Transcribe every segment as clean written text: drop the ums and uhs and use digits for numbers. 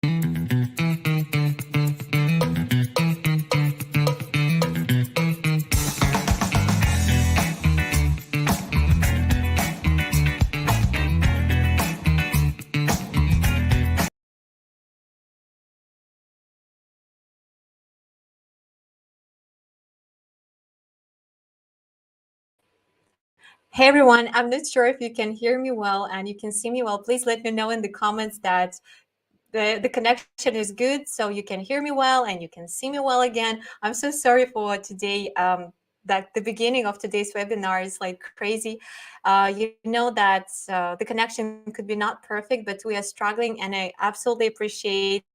Hey everyone, I'm not sure if you can hear me well and you can see me well. Please let me know in the comments that the connection is good, so you can hear me well and you can see me well again. I'm so sorry for today. That the beginning of today's webinar is like crazy. You know that the connection could be not perfect, but we are struggling, and I absolutely appreciate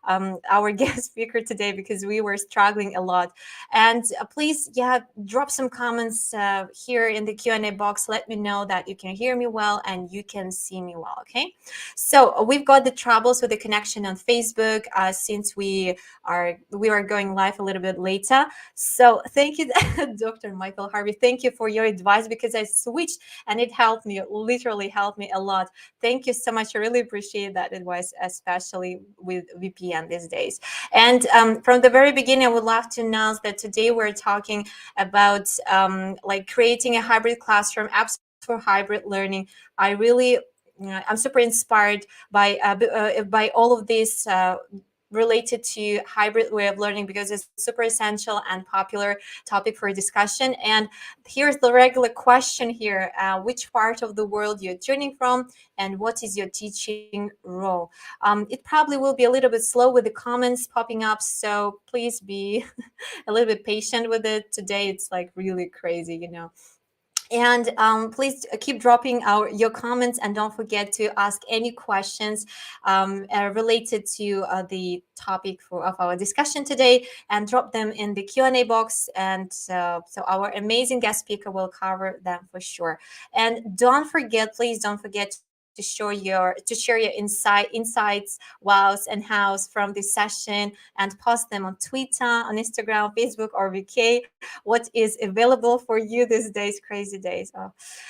our guest speaker today because we were struggling a lot. And please, yeah, drop some comments here in the Q&A box. Let me know that you can hear me well and you can see me well, okay? So we've got the troubles with the connection on Facebook since we are going live a little bit later. So thank you, Dr. Michael Harvey. Thank you for your advice, because I switched and it helped me, literally helped me a lot. Thank you so much. I really appreciate that advice, especially with VPN these days. And from the very beginning, I would love to announce that today we're talking about like creating a hybrid classroom, apps for hybrid learning. I'm super inspired by all of this related to hybrid way of learning, because it's super essential and popular topic for discussion. And here's the regular question here: which part of the world you're tuning from, and what is your teaching role? It probably will be a little bit slow with the comments popping up, so please be a little bit patient with it. Today it's like really crazy, you know. And please keep dropping your comments, and don't forget to ask any questions related to the topic of our discussion today, and drop them in the Q&A box, and so our amazing guest speaker will cover them for sure. And please don't forget to share your insights, wows, and hows from this session, and post them on Twitter, on Instagram, Facebook, or VK. What is available for you these days, crazy days.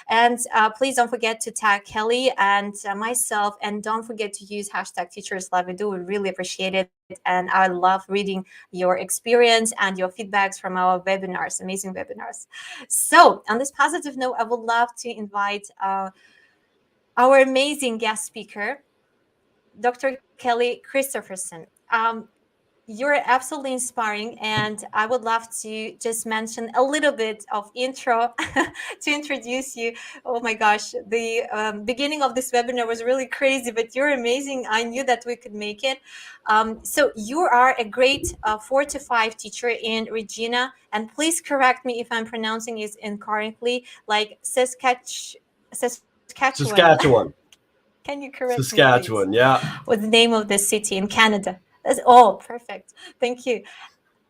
And please don't forget to tag Kelly and myself, and don't forget to use hashtag #TeachersLive. We do really appreciate it, and I love reading your experience and your feedbacks from our webinars, amazing webinars. So on this positive note, I would love to invite our amazing guest speaker, Dr. Kelly Christopherson. You're absolutely inspiring, and I would love to just mention a little bit of intro to introduce you. Oh my gosh, the beginning of this webinar was really crazy, but you're amazing. I knew that we could make it. So you are a grade 4 to 5 teacher in Regina, and please correct me if I'm pronouncing it incorrectly, like Saskatchewan. Can you correct Saskatchewan, me, please? yeah. What's the name of the city in Canada? That's all perfect. Thank you.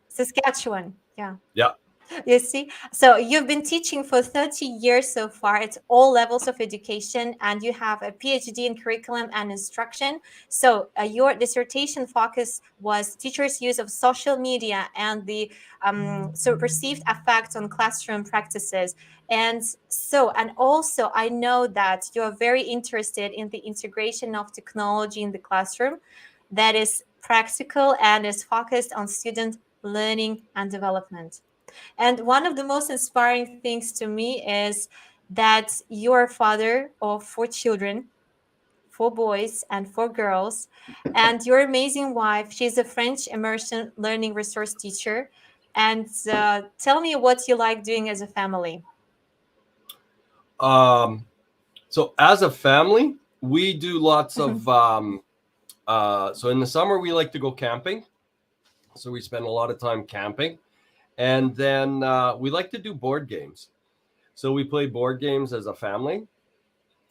Saskatchewan. Yeah. Yeah. You see, so you've been teaching for 30 years so far at all levels of education, and you have a PhD in curriculum and instruction. So your dissertation focus was teachers' use of social media and the perceived effects on classroom practices. And also I know that you're very interested in the integration of technology in the classroom that is practical and is focused on student learning and development. And one of the most inspiring things to me is that you're a father of 4 children, 4 boys and 4 girls, and your amazing wife, she's a French immersion learning resource teacher. And tell me what you like doing as a family. So as a family, we do lots of, so in the summer, we like to go camping. So we spend a lot of time camping. And then we like to do board games. So we play board games as a family.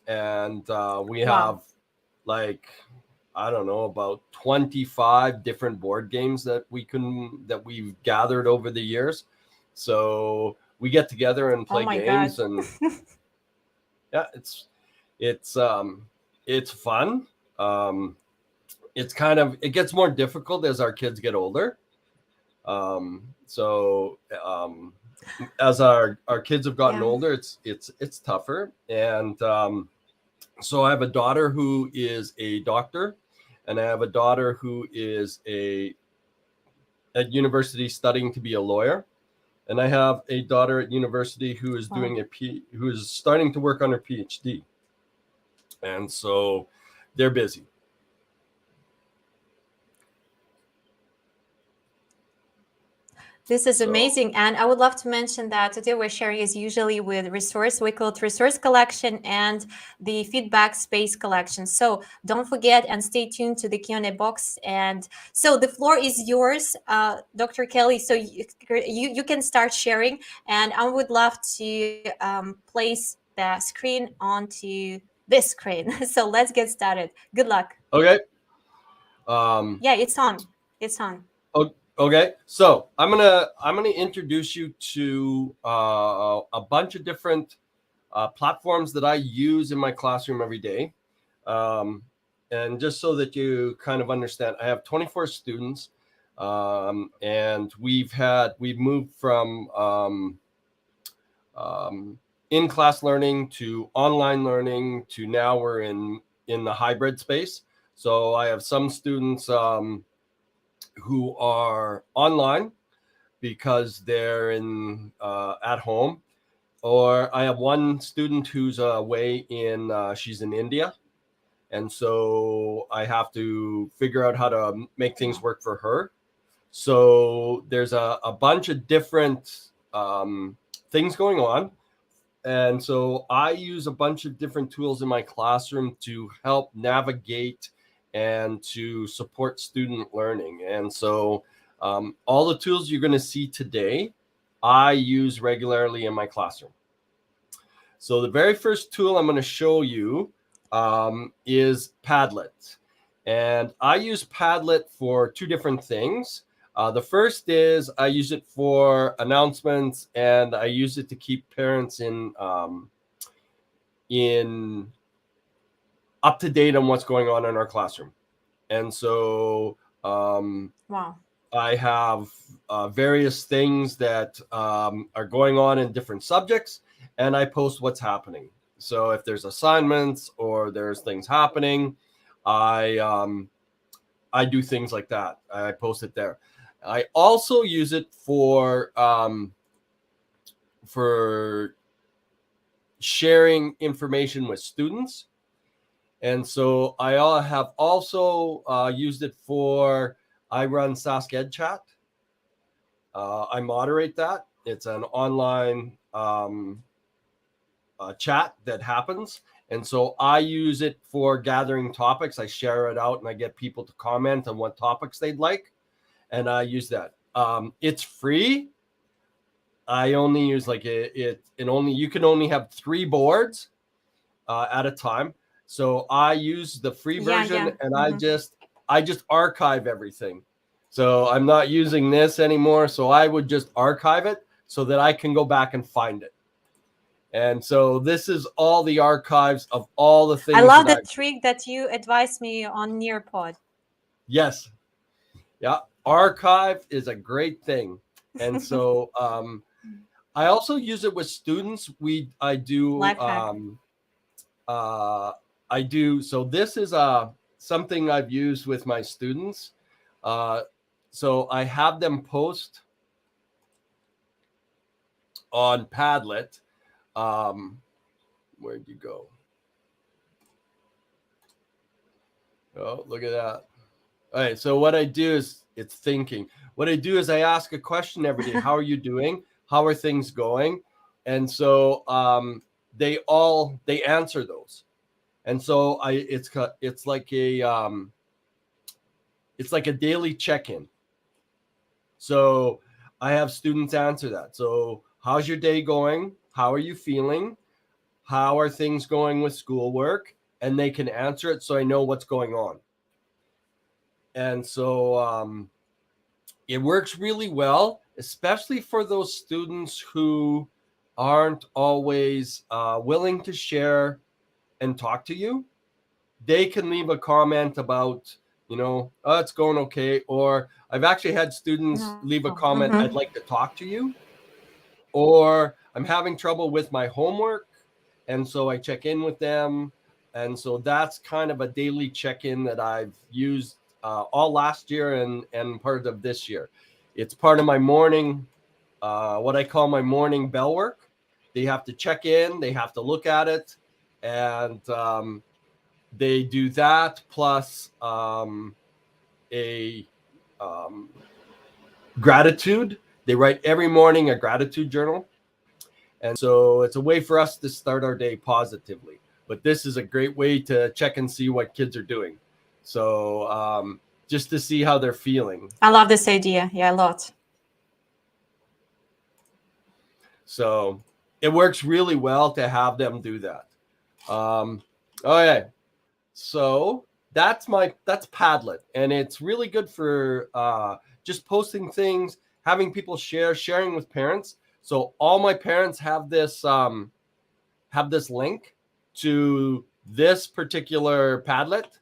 And we have I don't know, about 25 different board games that we've gathered over the years. So we get together and play games. God. And yeah, it's fun. It gets more difficult as our kids get older. As our kids have gotten older, it's tougher. And so I have a daughter who is a doctor, and I have a daughter who is at university studying to be a lawyer, and I have a daughter at university who is Wow. who is starting to work on her PhD, and so they're busy. This is So amazing. And I would love to mention that today we're sharing is usually with resource. We call it resource collection and the feedback space collection. So don't forget and stay tuned to the Q&A box. And so the floor is yours, Dr. Kelly. So you can start sharing. And I would love to place the screen onto this screen. So let's get started. Good luck. okay. Yeah, it's on. It's on. Okay, so I'm gonna introduce you to a bunch of different platforms that I use in my classroom every day, and just so that you kind of understand, I have 24 students, and we've moved from in-class learning to online learning to now we're in the hybrid space. So I have some students who are online because they're at home, or I have one student who's away she's in India, and so I have to figure out how to make things work for her. So there's a bunch of different things going on, and so I use a bunch of different tools in my classroom to help navigate and to support student learning. And so all the tools you're going to see today, I use regularly in my classroom. So the very first tool I'm going to show you is Padlet. And I use Padlet for two different things. The first is I use it for announcements, and I use it to keep parents in up to date on what's going on in our classroom. And so Wow. I have various things that are going on in different subjects, and I post what's happening. So if there's assignments or there's things happening, I do things like that. I post it there. I also use it for sharing information with students. And so I have also used it I run Sask Ed Chat. I moderate that. It's an online chat that happens. And so I use it for gathering topics. I share it out and I get people to comment on what topics they'd like. And I use that. It's free. I only use you can only have 3 boards at a time. So I use the free version, and I just archive everything. So I'm not using this anymore. So I would just archive it so that I can go back and find it. And so this is all the archives of all the things. I love the trick that you advised me on Nearpod. Yes. Yeah. Archive is a great thing. And so I also use it with students. I do. So this is something I've used with my students. So I have them post on Padlet. Where'd you go? Oh, look at that. All right. So what I do is it's thinking. What I do is I ask a question every day. How are you doing? How are things going? And so they answer those. And so it's like a daily check-in. So I have students answer that. So how's your day going? How are you feeling? How are things going with schoolwork? And they can answer it so I know what's going on. And so it works really well, especially for those students who aren't always willing to share and talk to you. They can leave a comment about, oh, it's going okay. Or I've actually had students leave a comment, I'd like to talk to you. Or I'm having trouble with my homework. And so I check in with them. And so that's kind of a daily check-in that I've used all last year and part of this year. It's part of my morning, what I call my morning bell work. They have to check in, they have to look at it, and they do that plus a gratitude. They write every morning a gratitude journal. And so it's a way for us to start our day positively. But this is a great way to check and see what kids are doing. So just to see how they're feeling. I love this idea. Yeah, a lot. So it works really well to have them do that. Okay. So that's Padlet. And it's really good for just posting things, having people sharing with parents. So all my parents have this link to this particular Padlet,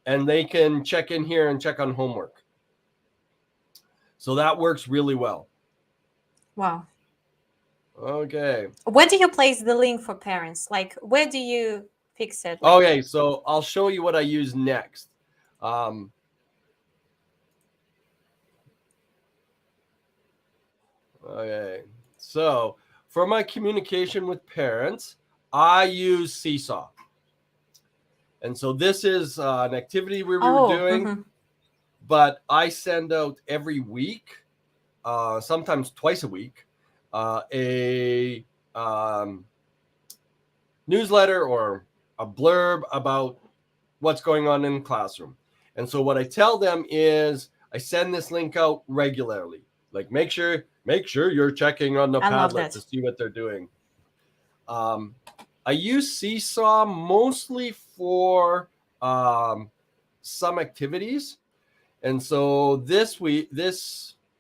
and they can check in here and check on homework. So that works really well. Wow. Okay. Where do you place the link for parents? Like, where do you fix it? Like, okay, so I'll show you what I use next. Okay, so for my communication with parents, I use Seesaw. And so this is an activity we were doing, but I send out every week, sometimes twice a week, a newsletter or a blurb about what's going on in the classroom. And so what I tell them is I send this link out regularly. Like make sure you're checking on the Padlet to see what they're doing. I use Seesaw mostly for some activities. And so this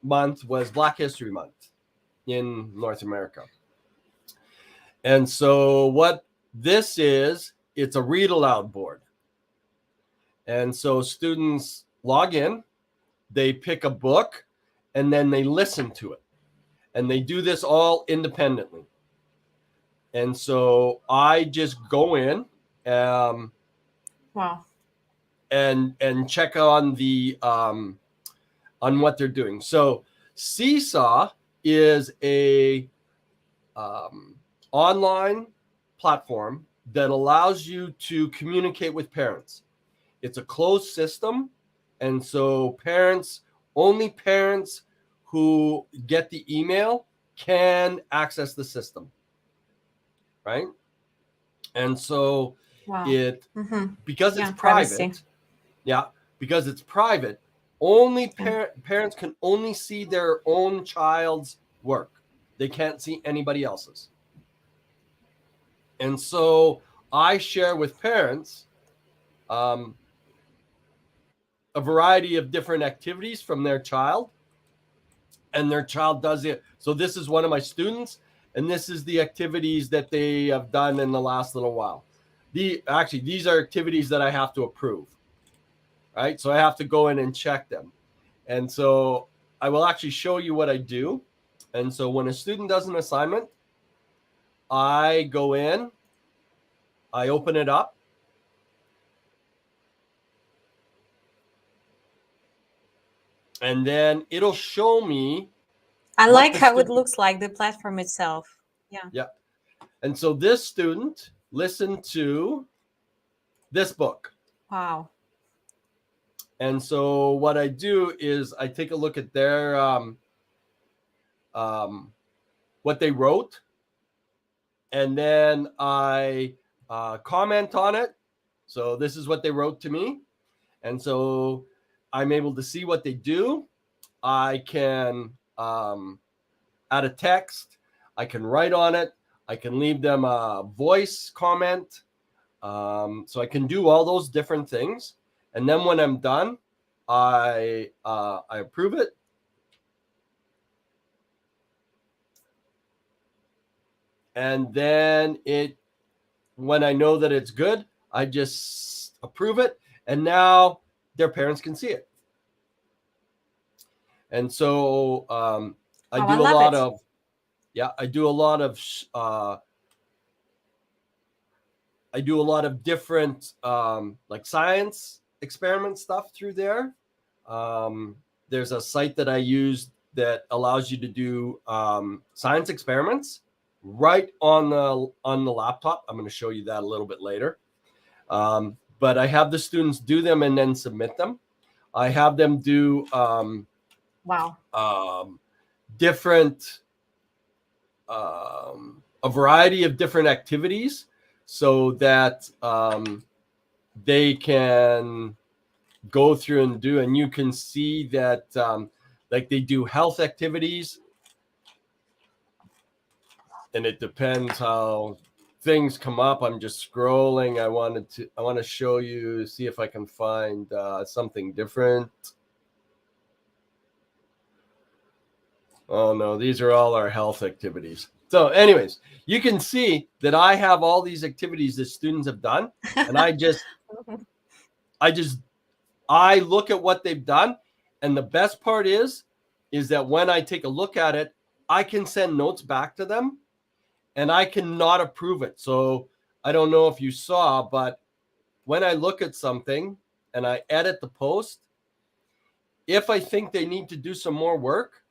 month was Black History Month in North America. And so what this is, it's a read aloud board. And so students log in, they pick a book, and then they listen to it. And they do this all independently. And so I just go in wow. and check on the on what they're doing. So Seesaw is a online platform that allows you to communicate with parents. It's a closed system, and so only parents who get the email can access the system, right? And so because it's private, because it's private, only parents can only see their own child's work. They can't see anybody else's. And so I share with parents a variety of different activities from their child, and their child does it. So this is one of my students, and this is the activities that they have done in the last little while. These are activities that I have to approve, right? So I have to go in and check them. And so I will actually show you what I do. And so when a student does an assignment, I go in, I open it up, and then it'll show me. I like how it looks like, the platform itself. Yeah. And so this student listened to this book. Wow. And so what I do is I take a look at their what they wrote, and then I comment on it. So this is what they wrote to me. And so I'm able to see what they do. I can add a text. I can write on it. I can leave them a voice comment. So I can do all those different things. And then when I'm done, I approve it. And then when I know that it's good, I just approve it. And now their parents can see it. And so I do a lot of I do a lot of different like science experiment stuff through there. There's a site that I use that allows you to do science experiments right on the laptop. I'm going to show you that a little bit later. But I have the students do them and then submit them. I have them do Wow. different a variety of different activities so that they can go through and do, and you can see that like they do health activities, and it depends how things come up. I'm just scrolling. I want to show you, see if I can find something different. Oh no, these are all our health activities. So anyways, you can see that I have all these activities that students have done, and I look at what they've done. And the best part is that when I take a look at it, I can send notes back to them and I cannot approve it. So I don't know if you saw, but when I look at something and I edit the post, if I think they need to do some more work,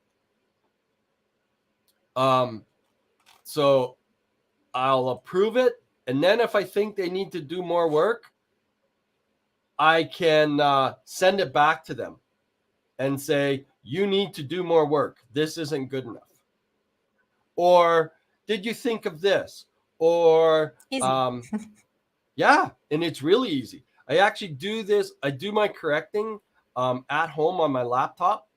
so I'll approve it. And then if I think they need to do more work, I can send it back to them and say, you need to do more work. This isn't good enough. Or did you think of this? Or yeah, and it's really easy. I actually do this. I do my correcting at home on my laptop,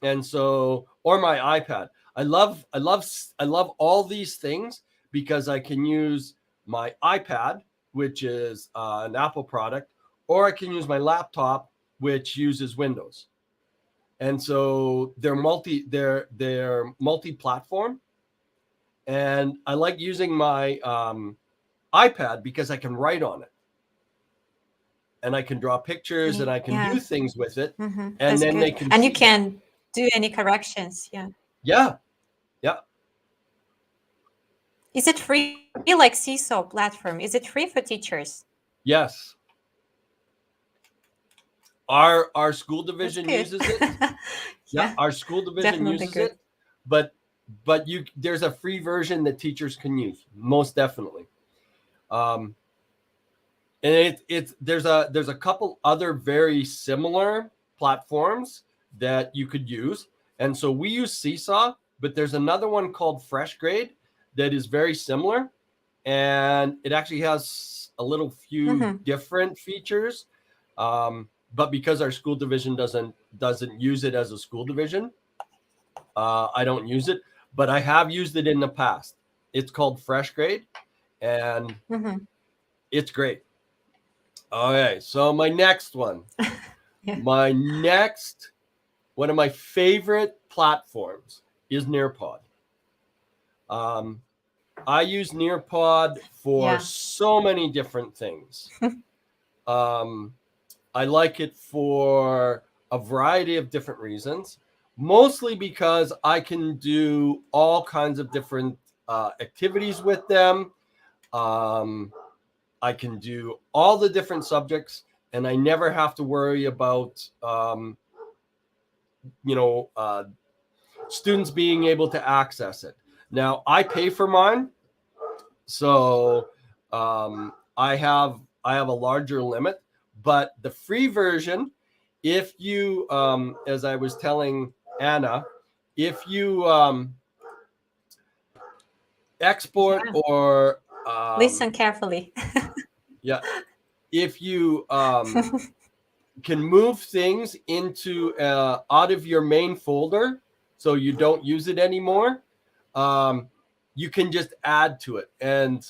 and so, or my iPad. I love all these things because I can use my iPad, which is an Apple product, or I can use my laptop, which uses Windows. And so they're multi-platform. And I like using my iPad because I can write on it. And I can draw pictures and I can do things with it. And then good. they can and you can do any corrections. Yeah. Is it free, like Seesaw platform? Is it free for teachers? Yes. Our school division uses it. Yeah, our school division uses it. But there's a free version that teachers can use, most definitely. And there's a couple other very similar platforms that you could use. And so we use Seesaw, but there's another one called FreshGrade that is very similar, and it actually has a little few different features. But because our school division doesn't use it as a school division, I don't use it. But I have used it in the past. It's called FreshGrade, and it's great. Okay, so my next one, one of my favorite platforms is Nearpod. I use Nearpod for so many different things. I like it for a variety of different reasons, mostly because I can do all kinds of different activities with them. I can do all the different subjects, and I never have to worry about, students being able to access it. Now, I pay for mine, so I have a larger limit. But the free version, if you, as I was telling Anna, if you export or listen carefully. If you can move things into out of your main folder, so you don't use it anymore, you can just add to it. And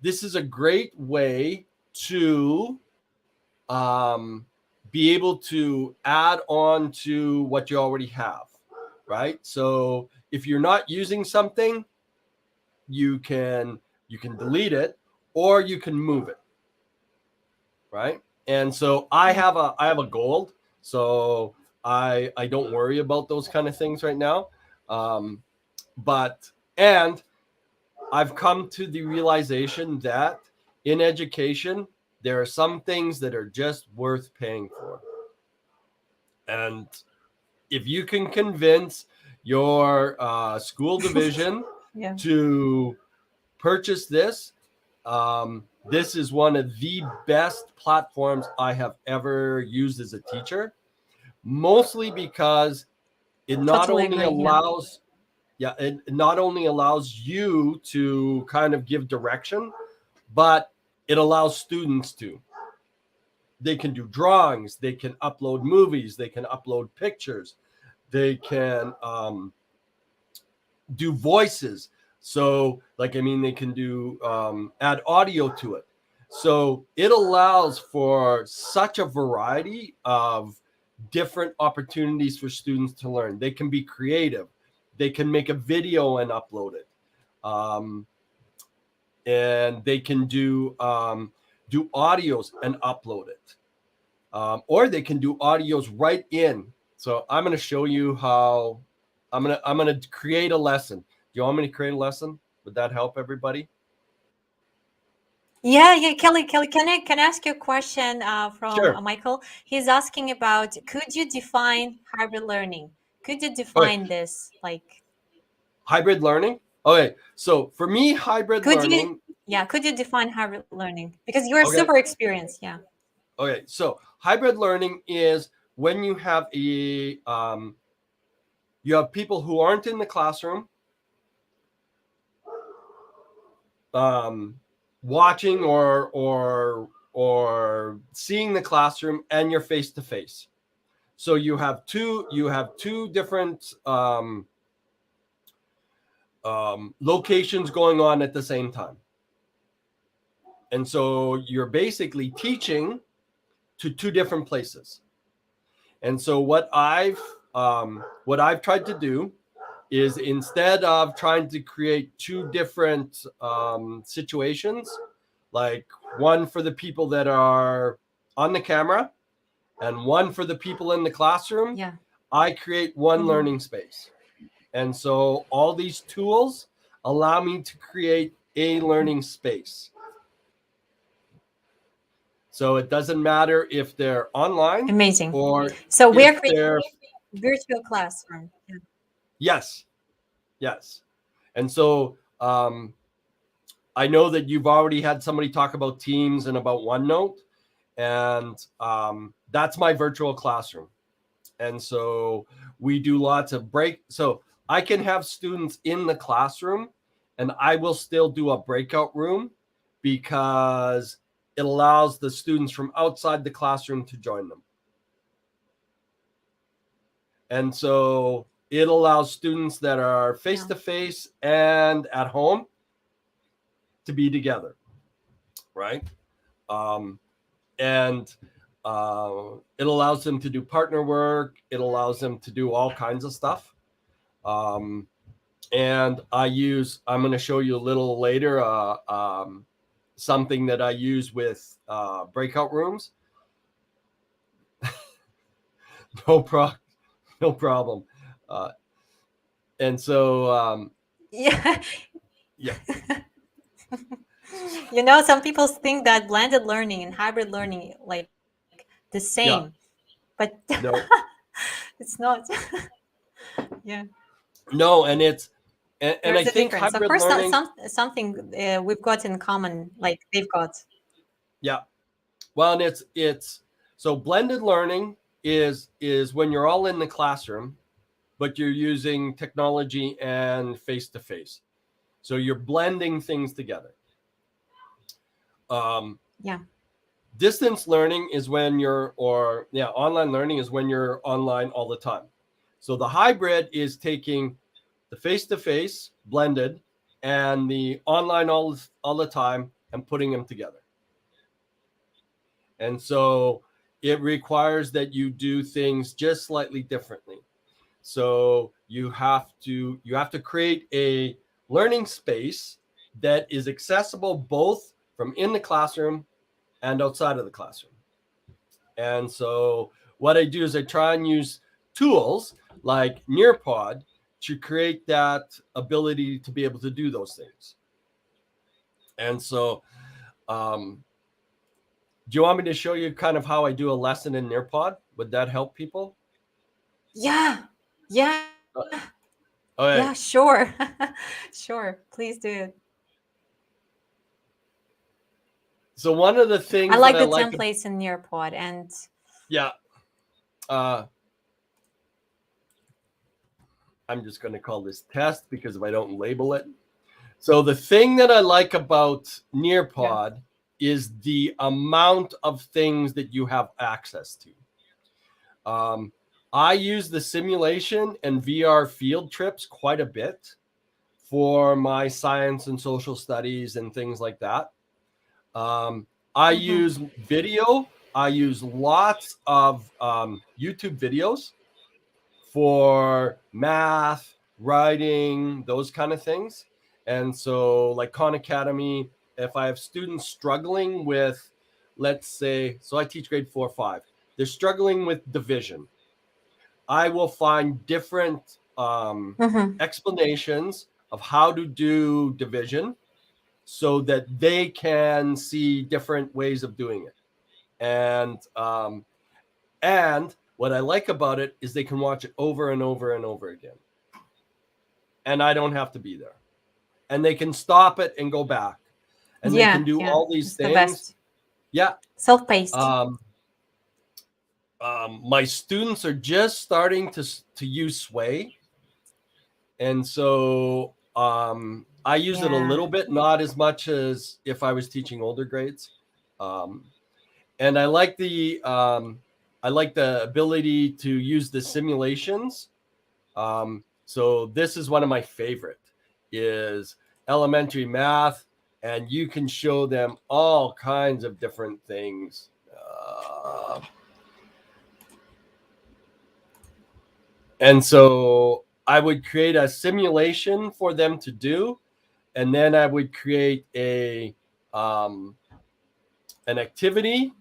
this is a great way to be able to add on to what you already have, right? So if you're not using something, you can delete it or you can move it, right? And so I have a gold, so I don't worry about those kind of things right now. And I've come to the realization that in education, there are some things that are just worth paying for. And if you can convince your school division Yeah. to purchase this, this is one of the best platforms I have ever used as a teacher, mostly because it not Totally only agree. Yeah. allows it not only allows you to kind of give direction, but it allows students to. They can do drawings, they can upload movies, they can upload pictures, they can do voices. So, like, I mean, they can do add audio to it. So it allows for such a variety of different opportunities for students to learn. They can be creative. They can make a video and upload it. And they can do audios and upload it. Or they can do audios right in. So I'm going to show you how I'm going to create a lesson. Do you want me to create a lesson? Would that help everybody? Yeah, Kelly, can I ask you a question from Sure. Michael? He's asking about, could you define hybrid learning? Could you Okay. define this? Like, Hybrid learning. Okay. So for me, hybrid could you, learning. could you define hybrid learning? Because you're Okay. super experienced. Yeah. Okay. So hybrid learning is when you have you have people who aren't in the classroom, watching or seeing the classroom, and you're face to face. So you have two different locations going on at the same time, and so you're basically teaching to two different places. And so what I've tried to do is, instead of trying to create two different situations, like one for the people that are on the camera and one for the people in the classroom, Yeah. I create one Mhm. learning space. And so all these tools allow me to create a learning space. So it doesn't matter if they're online Amazing. or So we're if creating they're virtual classroom. Yeah. yes. And so I know that you've already had somebody talk about Teams and about OneNote, and that's my virtual classroom. And so we do lots of break. So I can have students in the classroom, and I will still do a breakout room because it allows the students from outside the classroom to join them. And so it allows students that are face to face and at home to be together, right? And it allows them to do partner work. It allows them to do all kinds of stuff. And I'm going to show you a little later something that I use with breakout rooms. No problem. And so Yeah. yeah. Some people think that blended learning and hybrid learning like the same, Yeah. but No. it's not. Yeah. No, and it's and There's I a think difference. Of hybrid course, learning. something we've got in common, like they've got. Yeah. Well, and it's so blended learning is when you're all in the classroom, but you're using technology and face to face. So you're blending things together. Yeah. Distance learning is when online learning is when you're online all the time. So the hybrid is taking the face to face blended and the online all the time and putting them together. And so it requires that you do things just slightly differently. So you have to create a learning space that is accessible both from in the classroom and outside of the classroom. And so what I do is I try and use tools like Nearpod to create that ability to be able to do those things. And so Do you want me to show you kind of how I do a lesson in Nearpod? Would that help people? Yeah. Yeah. Okay. Yeah, sure. Sure. Please do it. So one of the things I like that the I like, templates in Nearpod, and yeah, I'm just going to call this test because if I don't label it. So the thing that I like about Nearpod is the amount of things that you have access to. I use the simulation and VR field trips quite a bit for my science and social studies and things like that. I use video. I use lots of YouTube videos for math, writing, those kind of things. And so, like Khan Academy, if I have students struggling with, let's say, so I teach grade 4 or 5, they're struggling with division. I will find different explanations of how to do division so that they can see different ways of doing it. And what I like about it is they can watch it over and over and over again. And I don't have to be there. And they can stop it and go back. And they can do all these it's things. the best. Yeah. Self-paced. My students are just starting to use Sway. And so I use it a little bit, not as much as if I was teaching older grades. And I like the ability to use the simulations. So this is one of my favorite is elementary math, and you can show them all kinds of different things. And so I would create a simulation for them to do, and then I would create an activity,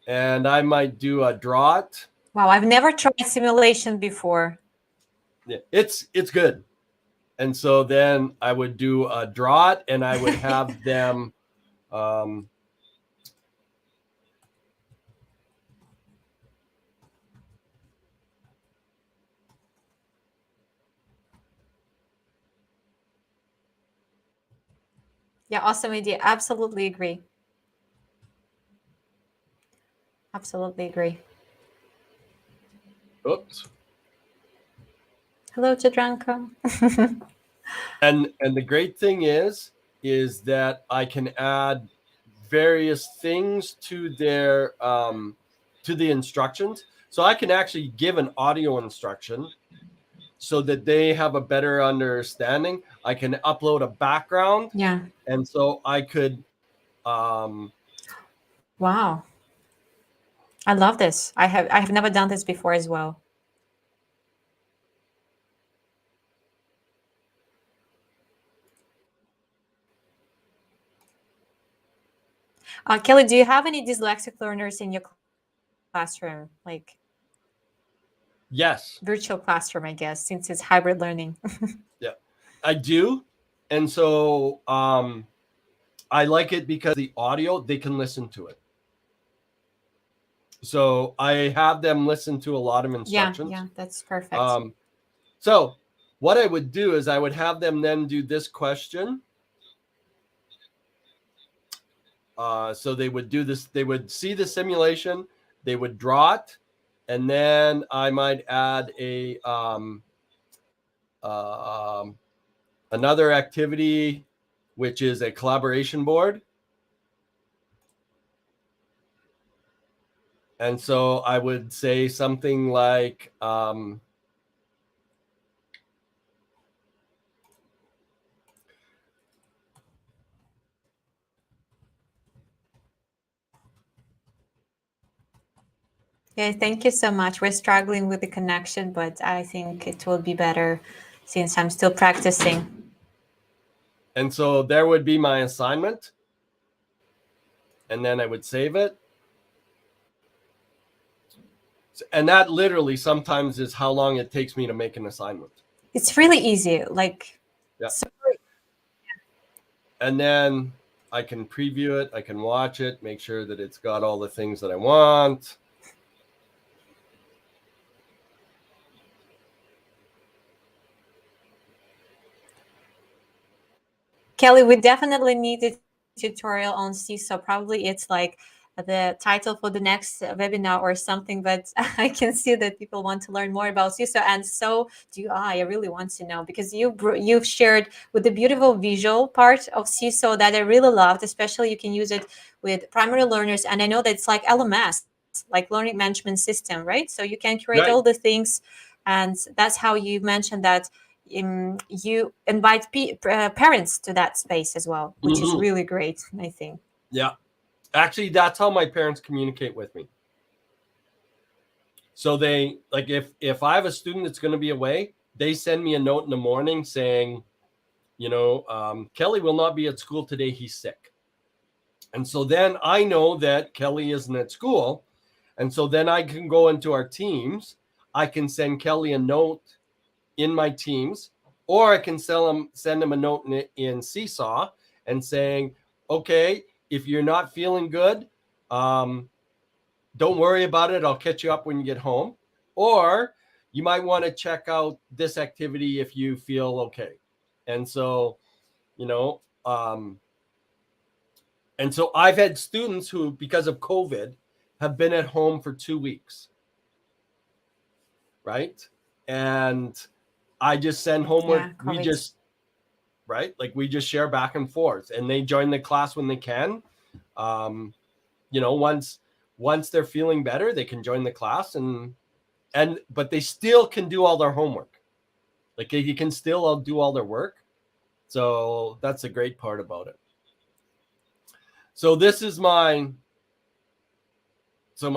and I might do a draw it. Wow, I've never tried simulation before. Yeah, it's good. And so then I would do a draw it, and I would have them Yeah, awesome idea. Absolutely agree. Absolutely agree. oops. Hello, Jadranka. And the great thing is that I can add various things to their to the instructions. So I can actually give an audio instruction so that they have a better understanding. I can upload a background. Yeah. And so I could Wow. I love this. I have never done this before as well. Kelly, do you have any dyslexic learners in your classroom? Like yes. Virtual classroom, I guess, since it's hybrid learning. Yeah, I do. And so I like it because the audio, they can listen to it. So I have them listen to a lot of instructions. Yeah, that's perfect. So what I would do is I would have them then do this question. So they would do this, they would see the simulation, they would draw it, and then I might add a another activity, which is a collaboration board. And so I would say something like, yeah, thank you so much. We're struggling with the connection, but I think it will be better since I'm still practicing. And so there would be my assignment. And then I would save it. And that literally sometimes is how long it takes me to make an assignment. It's really easy. Like, yeah. So, and then I can preview it. I can watch it, make sure that it's got all the things that I want. Kelly, we definitely need a tutorial on Seesaw. Probably it's like the title for the next webinar or something, but I can see that people want to learn more about Seesaw, and so do I. I really want to know, because you've shared with the beautiful visual part of Seesaw that I really loved. Especially you can use it with primary learners, and I know that it's like LMS, like learning management system, right? So you can create all Right. the things, and that's how you mentioned that you invite parents to that space as well, which is Mm-hmm. really great, I think. Yeah. Actually, that's how my parents communicate with me. So they, like, if I have a student that's going to be away, they send me a note in the morning saying, Kelly will not be at school today. He's sick. And so then I know that Kelly isn't at school. And so then I can go into our teams. I can send Kelly a note in my teams, or I can send him a note in Seesaw and saying, okay, if you're not feeling good, don't worry about it. I'll catch you up when you get home. Or you might want to check out this activity if you feel okay. And so, you know, and so I've had students who, because of COVID, have been at home for 2 weeks. Right. And I just send homework. Yeah, COVID. We just share back and forth, and they join the class when they can. Once they're feeling better, they can join the class, but they still can do all their homework. Like, you can still do all their work. So that's the great part about it. So this is my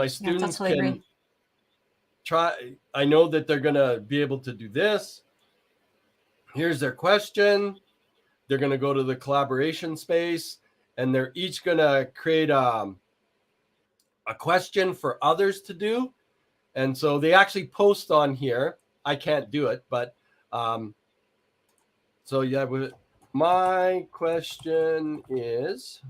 students Totally can agree. try. I know that they're going to be able to do this. Here's their question. They're going to go to the collaboration space, and they're each going to create a question for others to do. And so they actually post on here. I can't do it, but so yeah, my question is,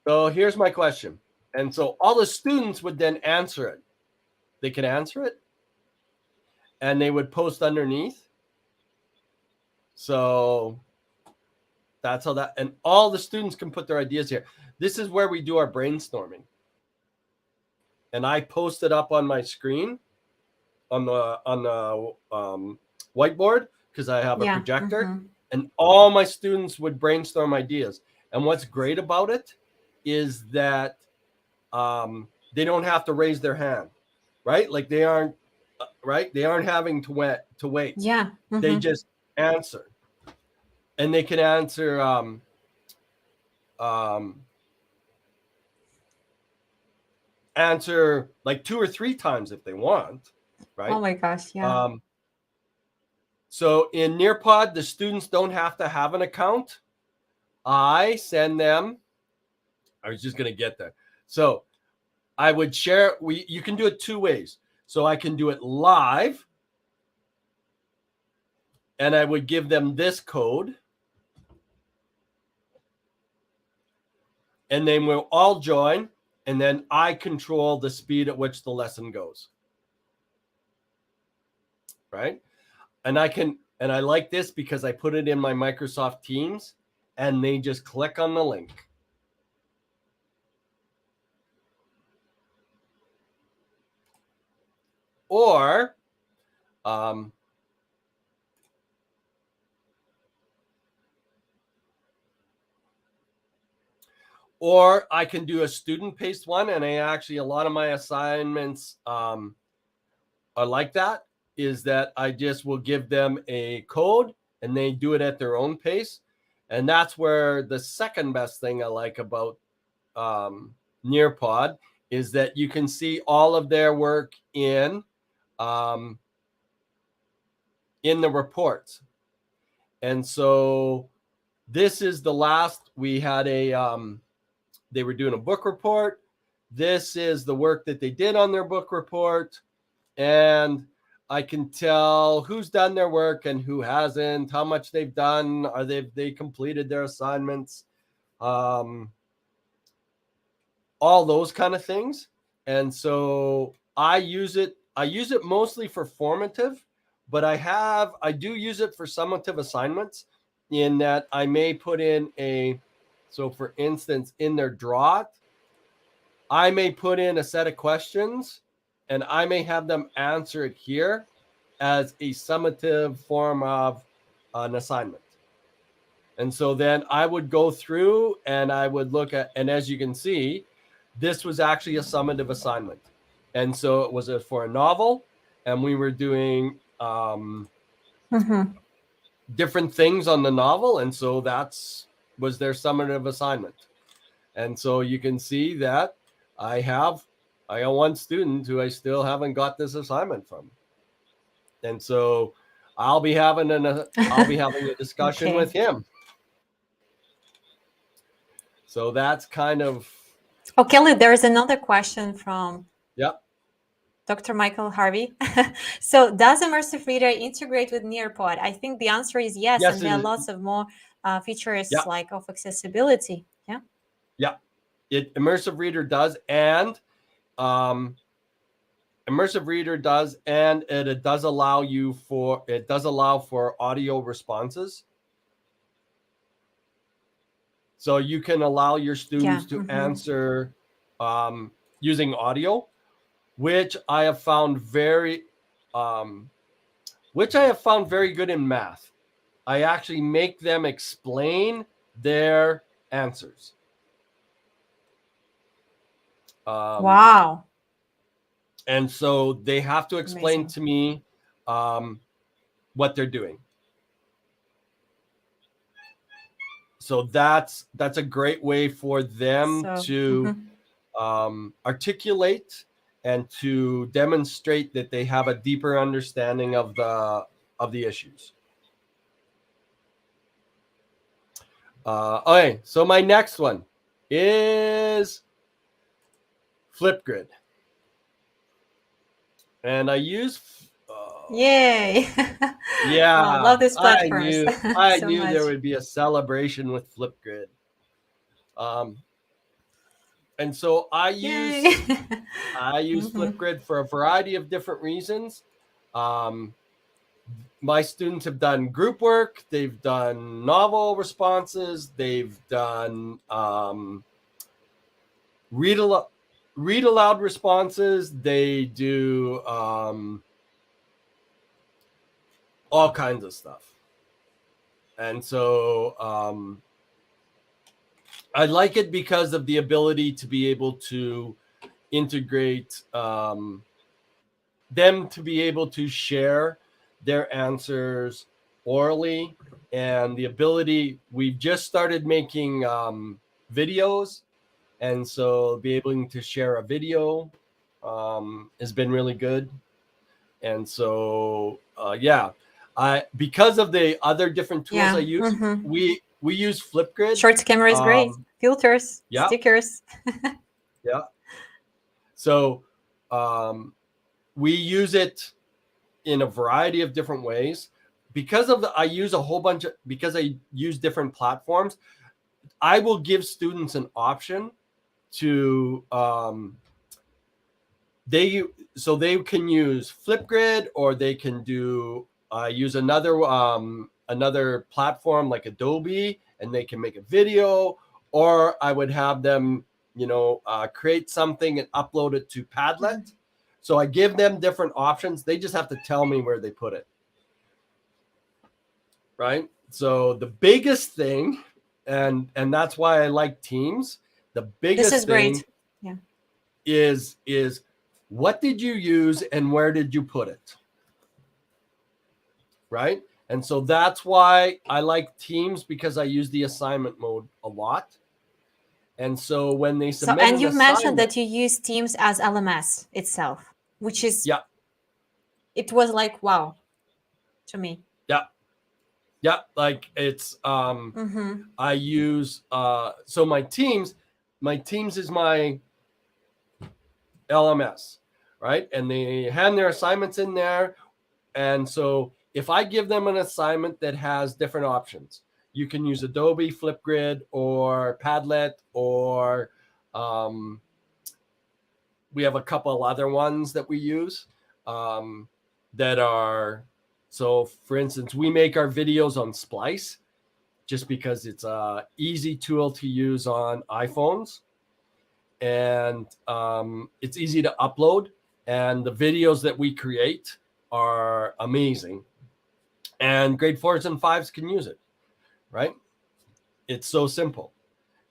so here's my question. And so all the students would then answer it. They can answer it, and they would post underneath. So that's how that, and all the students can put their ideas here. This is where we do our brainstorming. And I post it up on my screen on the whiteboard, because I have a Yeah. projector, and all my students would brainstorm ideas. And what's great about it is that they don't have to raise their hand, right? Like, they aren't having to wait. Yeah. They just answer, and they can answer answer like 2 or 3 times if they want, right? Oh my gosh, yeah. So in Nearpod, the students don't have to have an account. I send them. I was just going to get there. So I would share. You can do it 2 ways. So I can do it live, and I would give them this code, and then we'll all join, and then I control the speed at which the lesson goes. Right? And I like this because I put it in my Microsoft Teams, and they just click on the link. Or I can do a student-paced one, and a lot of my assignments are like that, is that I just will give them a code, and they do it at their own pace. And that's where the second best thing I like about Nearpod is that you can see all of their work in the reports. And so this is the last. We had they were doing a book report. this is the work that they did on their book report, and I can tell who's done their work and who hasn't, how much they've done, are they completed their assignments, all those kind of things. And so I use it mostly for formative, but I do use it for summative assignments, in that I may put in so for instance, in their draw it, I may put in a set of questions and I may have them answer it here as a summative form of an assignment. And so then I would go through and I would look at, and as you can see, this was actually a summative assignment. And so it was for a novel, and we were doing different things on the novel. And so was their summative assignment. And so you can see that I got one student who I still haven't got this assignment from. And so I'll be having a discussion with him. So that's kind of. Oh, Kelly, there's another question from Dr. Michael Harvey. So does Immersive Reader integrate with Nearpod? I think the answer is yes, and there are lots of more features like of accessibility. Immersive Reader does, and it does allow for audio responses. So you can allow your students to answer using audio, which I have found very good in math. I actually make them explain their answers. Wow. And so they have to explain to me what they're doing. So that's a great way for them to articulate and to demonstrate that they have a deeper understanding of the issues. Okay, so my next one is Flipgrid, and I use. Yay! Yeah, I love this platform. I knew there would be a celebration with Flipgrid. And so I use Flipgrid for a variety of different reasons. My students have done group work, they've done novel responses, they've done read aloud responses, they do all kinds of stuff. And so I like it because of the ability to be able to integrate them, to be able to share their answers orally, and the ability, we've just started making videos, and so be able to share a video has been really good. And so because of the other different tools I use, we use Flipgrid. Short camera is great. Filters, stickers. So we use it in a variety of different ways. Because I use different platforms, I will give students an option to they can use Flipgrid, or they can use another platform like Adobe, and they can make a video, or I would have them create something and upload it to Padlet. So I give them different options. They just have to tell me where they put it. Right? So the biggest thing, and that's why I like Teams, the biggest thing is what did you use and where did you put it? Right? And so that's why I like Teams, because I use the assignment mode a lot. And so when they submit and you've mentioned that you use Teams as LMS itself, which is it was like wow to me. Like it's I use so my Teams is my LMS, right? And they hand their assignments in there. And so if I give them an assignment that has different options, you can use Adobe, Flipgrid, or Padlet, or we have a couple of other ones that we use that are, so for instance, we make our videos on Splice just because it's a easy tool to use on iPhones, and it's easy to upload, and the videos that we create are amazing, and grade 4s and 5s can use it, right? It's so simple.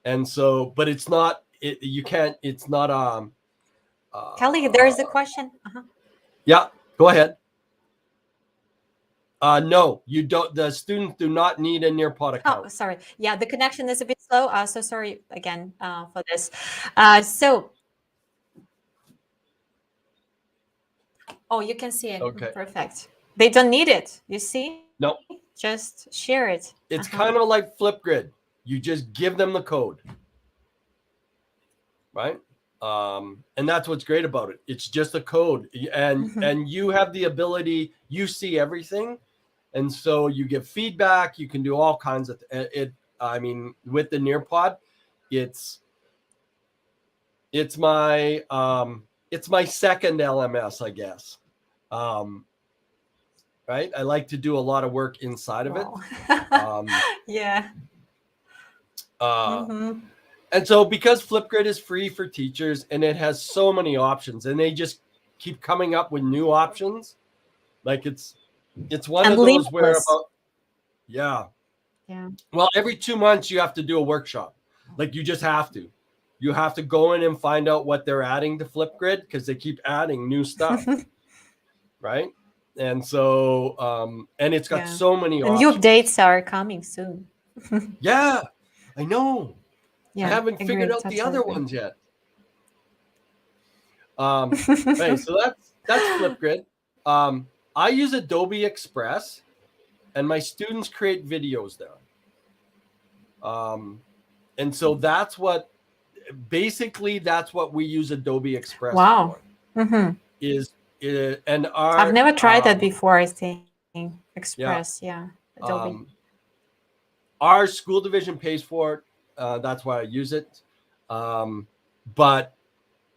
And so, but it's not, you can't, it's not Kelly, there is a question. yeah, go ahead. No, you don't. The students do not need a Nearpod account. Oh, sorry. Yeah, the connection is a bit slow. So sorry again for this. So, oh, you can see it. Okay. Perfect. They don't need it. You see? No. Just share it. It's kind of like Flipgrid. You just give them the code, right? And that's what's great about it. It's just a code, and you have the ability. You see everything, and so you give feedback. You can do all kinds of it. I mean, with the Nearpod, it's my second LMS, I guess. Right? I like to do a lot of work inside of it. Yeah. And so because Flipgrid is free for teachers and it has so many options, and they just keep coming up with new options, like it's one of those where about, yeah. Well, every 2 months you have to do a workshop. Like you just have to. You have to go in and find out what they're adding to Flipgrid because they keep adding new stuff. Right? And so and it's got so many options. New updates are coming soon. Yeah, I know. Yeah, I haven't figured out the other ones yet. Right, so that's Flipgrid. I use Adobe Express, and my students create videos there. And so that's what we use Adobe Express for. And I've never tried that before. I think Express, Adobe. Our school division pays for it. That's why I use it. But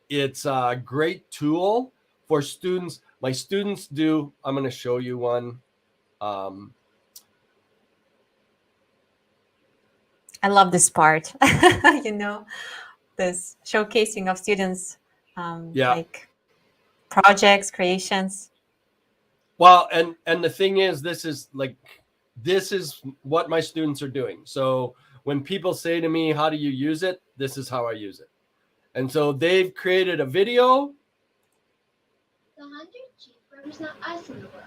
it's a great tool for students. My students do. I'm going to show you one. I love this part. This showcasing of students, like projects, creations. Well, and the thing is, this is what my students are doing. So when people say to me, how do you use it? This is how I use it. And so they've created a video. The 100 sheep represent us in the world,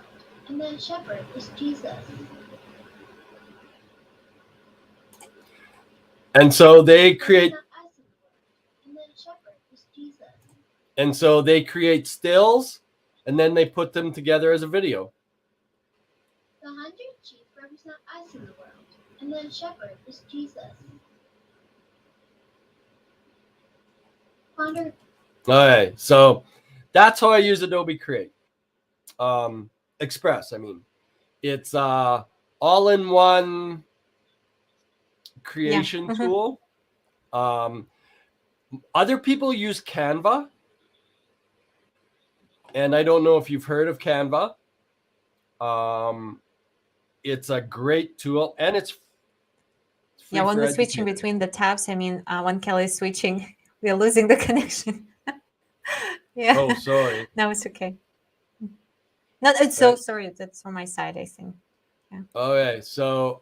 and the shepherd is Jesus. And so they create. And the shepherd is Jesus. And so they create stills, and then they put them together as a video. The 100 sheep represent us in the world, and the shepherd is Jesus. Ponder. Okay, so that's how I use Adobe Create. Express, I mean. It's all-in-one creation tool. Other people use Canva. And I don't know if you've heard of Canva. It's a great tool, and it's free when for we're switching between the tabs, I mean, when Kelly is switching, we are losing the connection. Yeah. Oh, sorry. No, it's okay. No, it's so sorry. That's on my side, I think. Yeah. Okay, so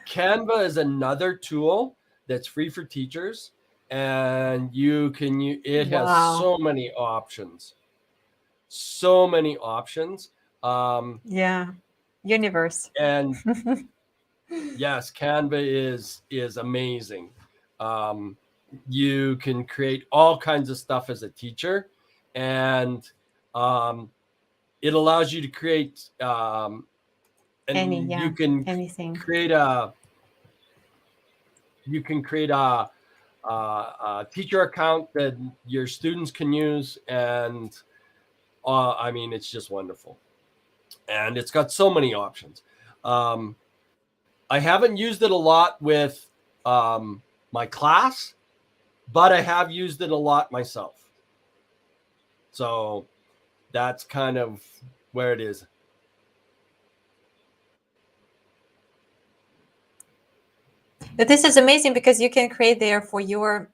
Canva is another tool that's free for teachers, and it has so many options. So many options. Universe. And yes, Canva is amazing. You can create all kinds of stuff as a teacher, and it allows you to create anything. create a teacher account that your students can use, and I mean, it's just wonderful, and it's got so many options. I haven't used it a lot with my class, but I have used it a lot myself. So that's kind of where it is. But this is amazing because you can create there for your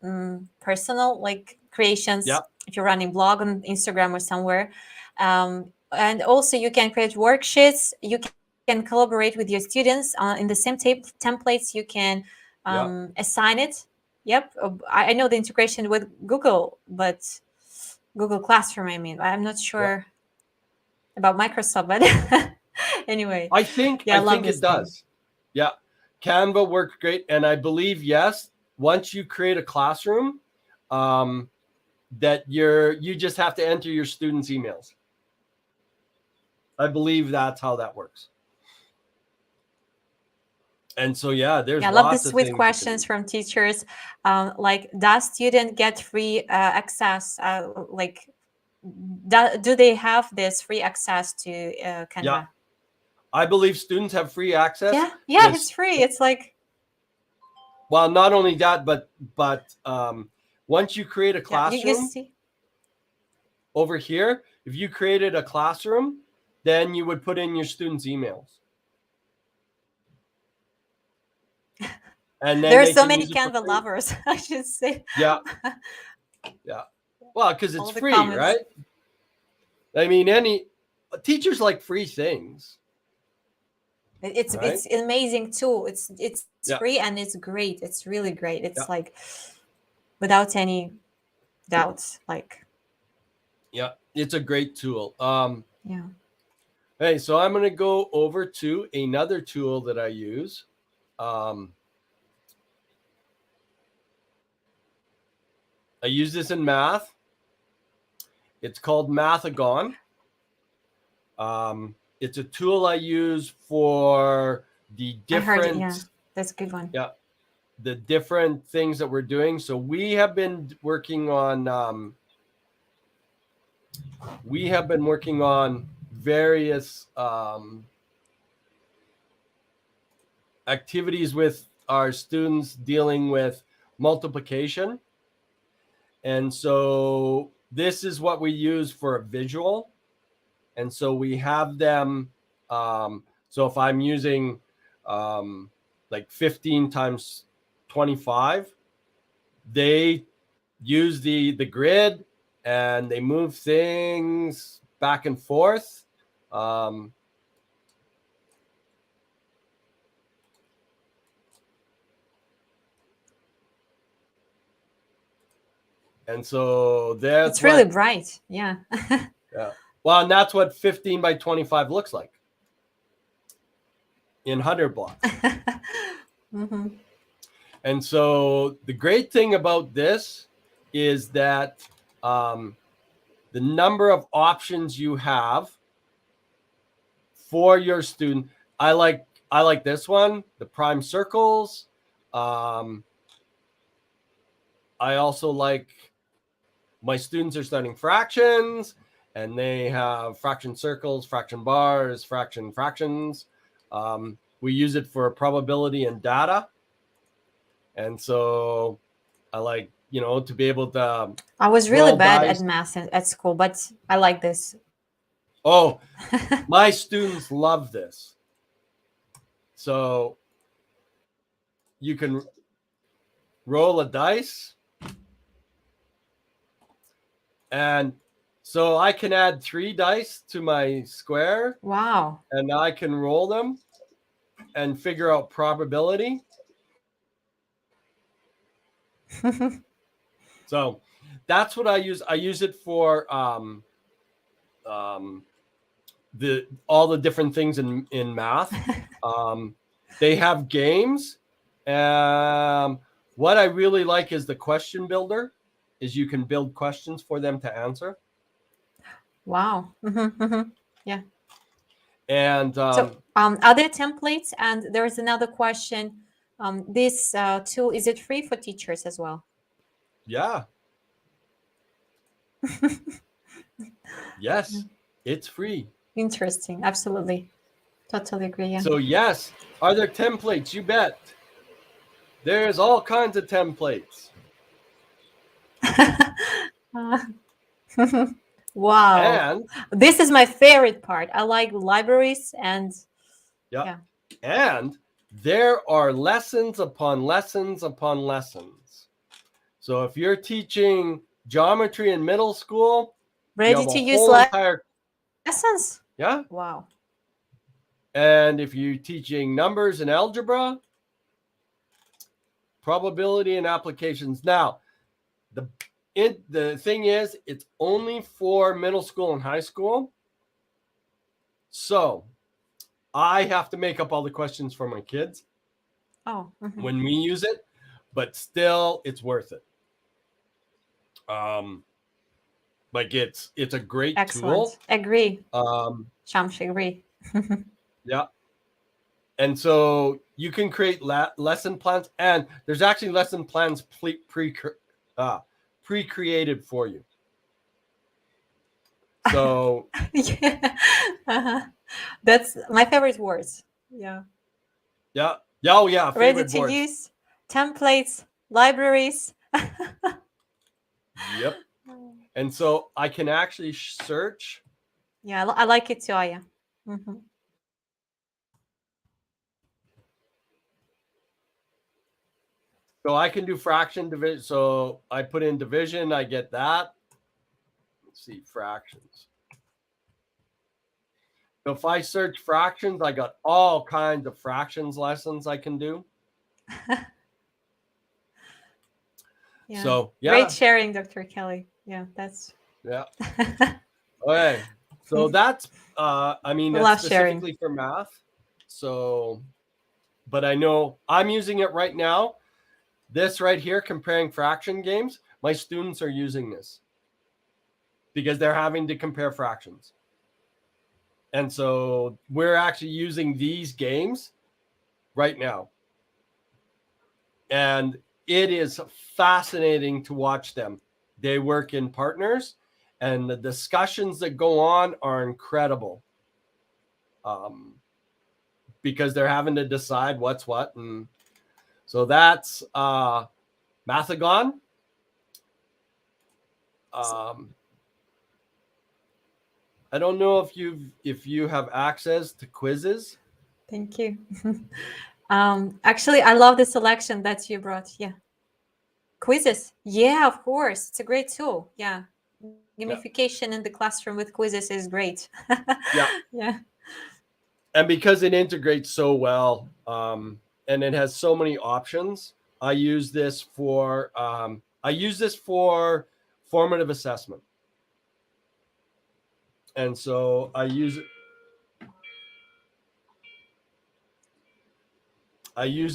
personal like creations. Yep. If you're running blog on Instagram or somewhere, and also you can create worksheets. You can collaborate with your students in the same templates. You can assign it. Yep, I know the integration with Google, but Google Classroom. I mean, I'm not sure about Microsoft, but anyway, I think it does. Yeah. Canva worked great. And I believe, yes, once you create a classroom, that you just have to enter your students' emails. I believe that's how that works. And so, there's I love the sweet questions from teachers. Like, does student get free access? Like, do they have this free access to Canva? Yeah. I believe students have free access. Yeah, it's free. It's like, well, not only that, but once you create a classroom, you see over here, if you created a classroom, then you would put in your students' emails. And then there are so many Canva lovers, I should say. Yeah. Well, because it's free, right? I mean, teachers like free things. It's amazing tool. It's free and it's great. It's really great. It's like without any doubts. Like, it's a great tool. Yeah. Hey, so I'm going to go over to another tool that I use. I use this in math. It's called Mathagon. It's a tool I use for the different. That's a good one. Yeah, the different things that we're doing. So we have been working on. Various activities with our students dealing with multiplication. And so this is what we use for a visual. And so we have them. So if I'm using like 15 times 25, they use the grid and they move things back and forth. And so that's it's really bright. Yeah. Yeah. Well, and that's what 15 by 25 looks like in 100 blocks. Mm-hmm. And so the great thing about this is that the number of options you have for your student. I like this one, the prime circles. I also like my students are studying fractions, and they have fraction circles, fraction bars, fractions. We use it for probability and data. And so I like, to be able to. I was really bad at math at school, but I like this. Oh, my students love this. So you can roll a dice. And so I can add 3 dice to my square. Wow. And I can roll them and figure out probability. So that's what I use. I use it for all the different things in math. They have games. What I really like is the question builder. Is you can build questions for them to answer. Wow. Yeah. And so other templates, and there's another question. This tool, is it free for teachers as well? Yeah. Yes, it's free. Interesting. Absolutely. Totally agree. Yeah. So yes, are there templates? You bet. There's all kinds of templates. Wow. And This is my favorite part. I like libraries and yeah. yeah. And there are lessons upon lessons upon lessons. So if you're teaching geometry in middle school, you Ready have a to use whole entire lessons? yeah. Wow. And if you're teaching numbers and algebra, probability and applications. Now, the thing is, it's only for middle school and high school. So I have to make up all the questions for my kids when we use it, but still, it's worth it. Like it's a great Excellent. tool. Agree. Shamshi, agree. Yeah. And so you can create lesson plans, and there's actually lesson plans pre-created for you. So Yeah. That's my favorite words. Yeah. yeah. Oh yeah. Ready Favorite to boards. use templates, libraries. Yep. And so I can actually search. Yeah, I like it too, Aya. So I can do fraction division. So I put in division, I get that. Let's see, fractions. So if I search fractions, I got all kinds of fractions lessons I can do. Yeah. So yeah. Great sharing, Dr. Kelly. Yeah, that's yeah. Okay. So that's I mean that's specifically for math. So but I know I'm using it right now. This right here, comparing fraction games, my students are using this because they're having to compare fractions. And so we're actually using these games right now. And it is fascinating to watch them. They work in partners, and the discussions that go on are incredible. Because they're having to decide what's what. And so that's Mathagon. I don't know if you have access to quizzes. Thank you. Actually, I love the selection that you brought. Yeah. Quizzes. Yeah, of course. It's a great tool. Yeah. Gamification in the classroom with quizzes is great. Yeah. Yeah. And because it integrates so well, and it has so many options, I use this for formative assessment. And so I use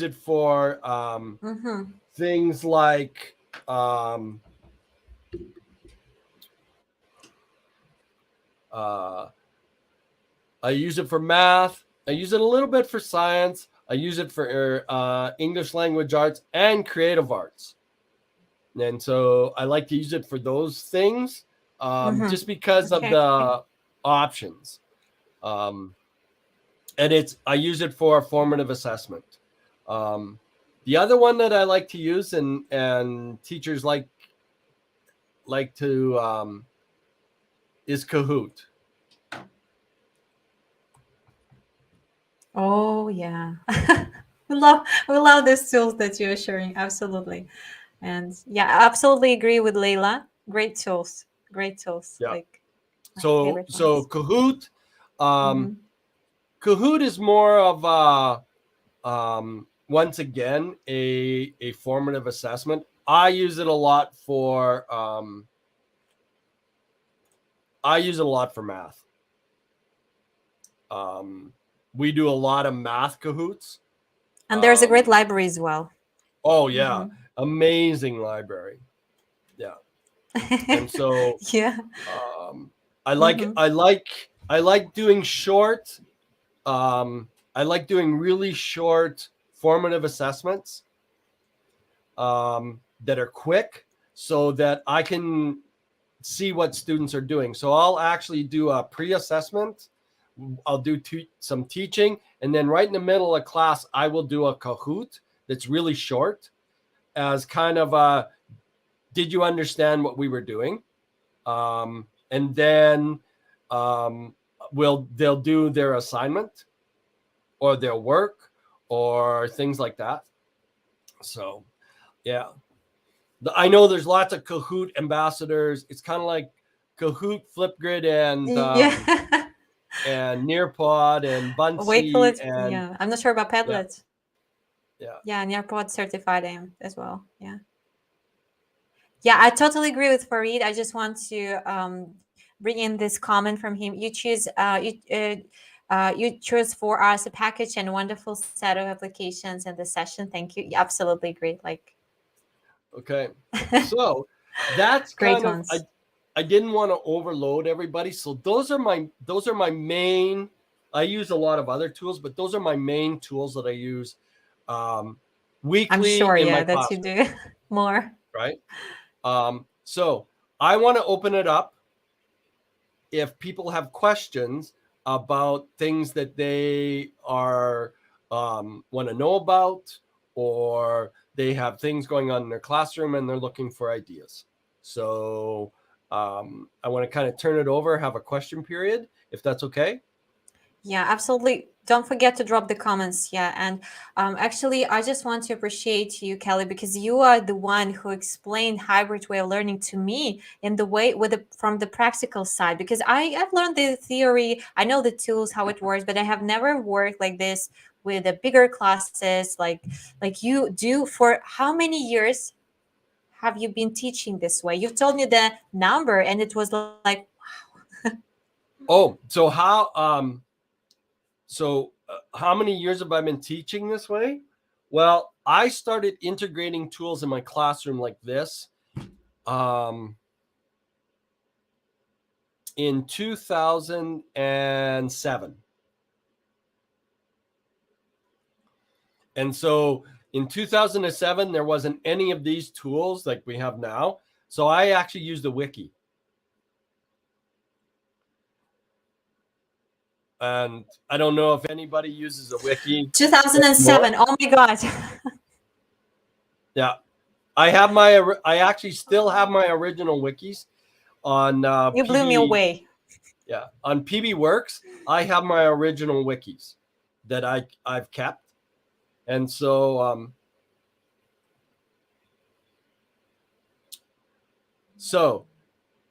it for things like I use it for math. I use it a little bit for science. I use it for English language arts and creative arts. And so I like to use it for those things just because of the options. And I use it for formative assessment. The other one that I like to use and teachers like to is Kahoot. Oh yeah. we love these tools that you're sharing. Absolutely. And yeah, I absolutely agree with Leila. Great tools. Great tools. Yeah. Like So Kahoot, Kahoot is more of once again a formative assessment. I use it a lot for math. We do a lot of math Kahoots. And there's a great library as well. Oh yeah, amazing library. Yeah. And so yeah. I like doing short. I like doing really short formative assessments that are quick, so that I can see what students are doing. So I'll actually do a pre-assessment. I'll do some teaching, and then right in the middle of class, I will do a Kahoot that's really short, as kind of a, did you understand what we were doing? And then they'll do their assignment or their work or things like that. So, yeah. I know there's lots of Kahoot ambassadors. It's kind of like Kahoot, Flipgrid, Yeah. and Nearpod and Wait till Buncee it's, and yeah. I'm not sure about Padlet. yeah. Yeah, Nearpod certified am as well. Yeah. Yeah, I totally agree with Farid. I just want to bring in this comment from him. You choose for us a package and wonderful set of applications in the session. Thank you. Yeah, absolutely great. Like, Okay. So that's great kind of, ones. I didn't want to overload everybody. So those are my main, I use a lot of other tools, but those are my main tools that I use I'm weekly sure, in my yeah, that you classroom, do more. right? So I want to open it up if people have questions about things that they are want to know about, or they have things going on in their classroom and they're looking for ideas. So I want to kind of turn it over, have a question period, if that's okay. Yeah, absolutely. Don't forget to drop the comments. Yeah. And actually, I just want to appreciate you, Kelly, because you are the one who explained hybrid way of learning to me in the way from the practical side, because I've learned the theory, I know the tools, how it works, but I have never worked like this with the bigger classes like you do. For how many years have you been teaching this way? You've told me the number and it was like, Oh, so how many years have I been teaching this way? Well, I started integrating tools in my classroom like this in 2007. And so in 2007, there wasn't any of these tools like we have now. So I actually used a wiki. And I don't know if anybody uses a wiki. 2007. Oh my God. Yeah. I actually still have my original wikis on You blew me away. Yeah. On PB Works, I have my original wikis that I've kept. And so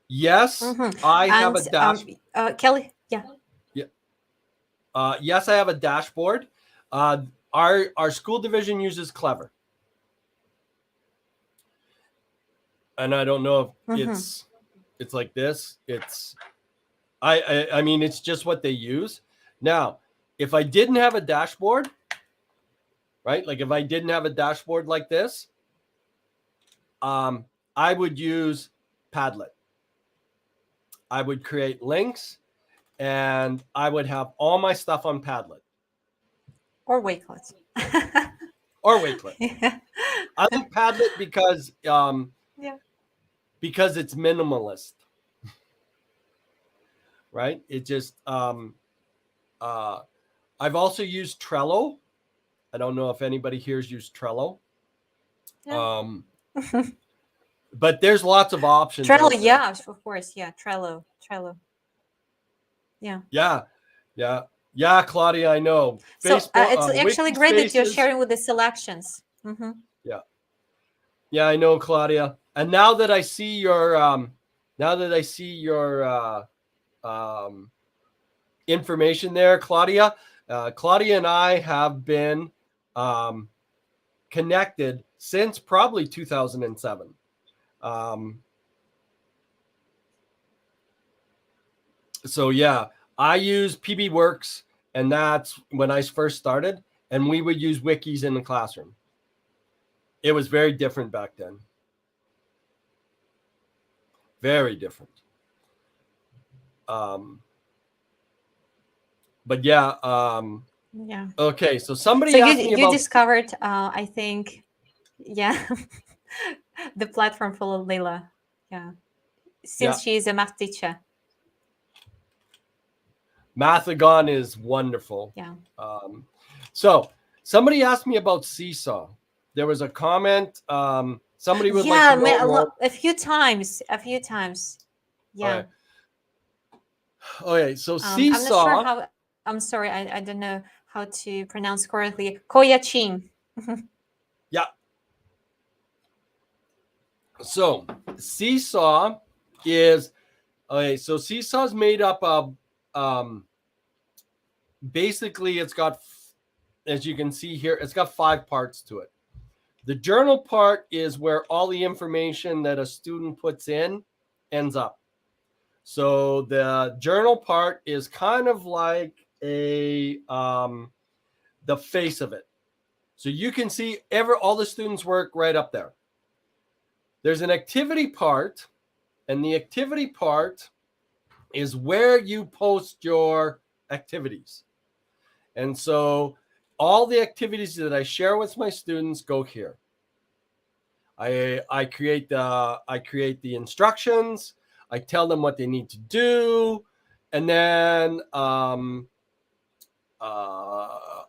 yes, I have a dashboard. Kelly, yeah. Yeah. Yes, I have a dashboard. Our school division uses Clever. And I don't know if it's like this. I mean, it's just what they use. Now, if I didn't have a dashboard, right? Like if I didn't have a dashboard like this, I would use Padlet. I would create links and I would have all my stuff on Padlet. Or Wakelet. Or Wakelet. Yeah. I like Padlet because because it's minimalist. Right? It just I've also used Trello. I don't know if anybody here's used Trello. Yeah. But there's lots of options. Trello, yeah, of course. Yeah, Trello. Yeah. Yeah, Claudia, I know. So it's actually great that you're sharing with the selections. Yeah, I know, Claudia. And now that I see your information there, Claudia, Claudia and I have been connected since probably 2007. So yeah, I use PB Works, and that's when I first started, and we would use wikis in the classroom. It was very different back then. Very different. But yeah. Yeah. Okay, so somebody asked me about. You discovered, I think, yeah. the platform for Leila. Yeah. Yeah. Since she is a math teacher. Mathagon is wonderful. Yeah. So somebody asked me about Seesaw. There was a comment. Somebody would like Yeah, to know more. a few times. Yeah. Okay. Okay. So I'm not sure Seesaw. how. I'm sorry, I don't know how to pronounce correctly. Koyachin. Yeah. So Seesaw is okay. So Seesaw is made up of basically it's got, as you can see here, it's got 5 parts to it. The journal part is where all the information that a student puts in ends up. So the journal part is kind of like the face of it. So you can see all the students' work right up there. There's an activity part, and the activity part is where you post your activities. And so all the activities that I share with my students go here. I create the instructions. I tell them what they need to do, and then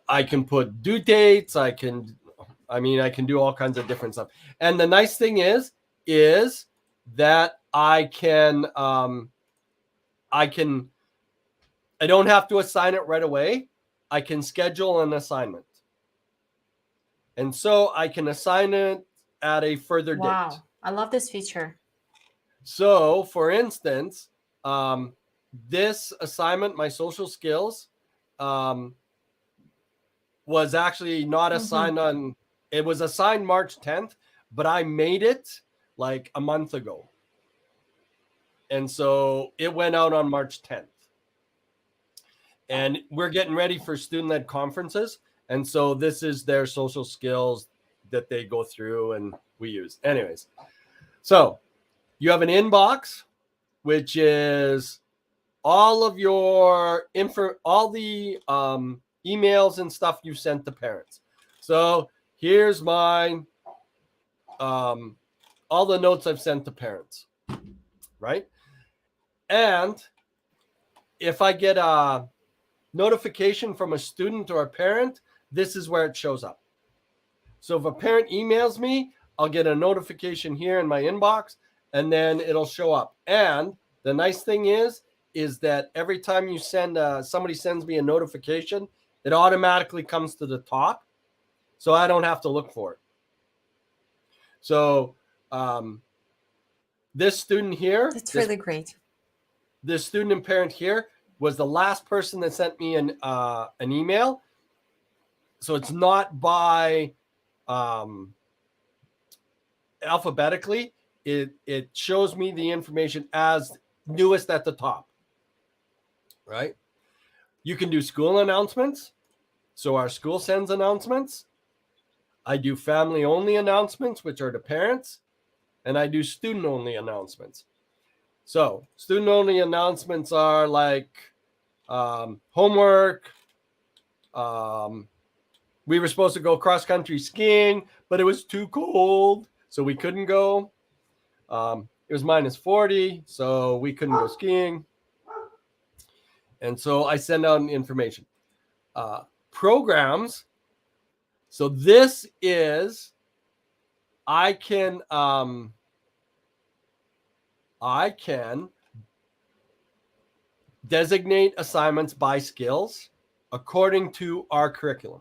I can put due dates. I can do all kinds of different stuff. And the nice thing is that I don't have to assign it right away. I can schedule an assignment. And so I can assign it at a further date. Wow, I love this feature. So, for instance, this assignment, my social skills, was actually not assigned on. It was assigned March 10th, but I made it like a month ago, and so it went out on March 10th. And we're getting ready for student-led conferences, and so this is their social skills that they go through and we use. Anyways, so you have an inbox, which is all of your all the emails and stuff you sent to parents. So here's my all the notes I've sent to parents, right? And if I get a notification from a student or a parent, this is where it shows up. So if a parent emails me, I'll get a notification here in my inbox, and then it'll show up. And the nice thing is that every time you send somebody sends me a notification, it automatically comes to the top, so I don't have to look for it. So this student here, It's really great. This student and parent here was the last person that sent me an email. So it's not by alphabetically. It shows me the information as newest at the top, right? You can do school announcements. So our school sends announcements. I do family only announcements, which are to parents, and I do student only announcements. So student only announcements are like homework. We were supposed to go cross country skiing, but it was too cold, so we couldn't go. It was minus 40, so we couldn't go skiing. And so I send out information. Programs. So this is, I can designate assignments by skills according to our curriculum.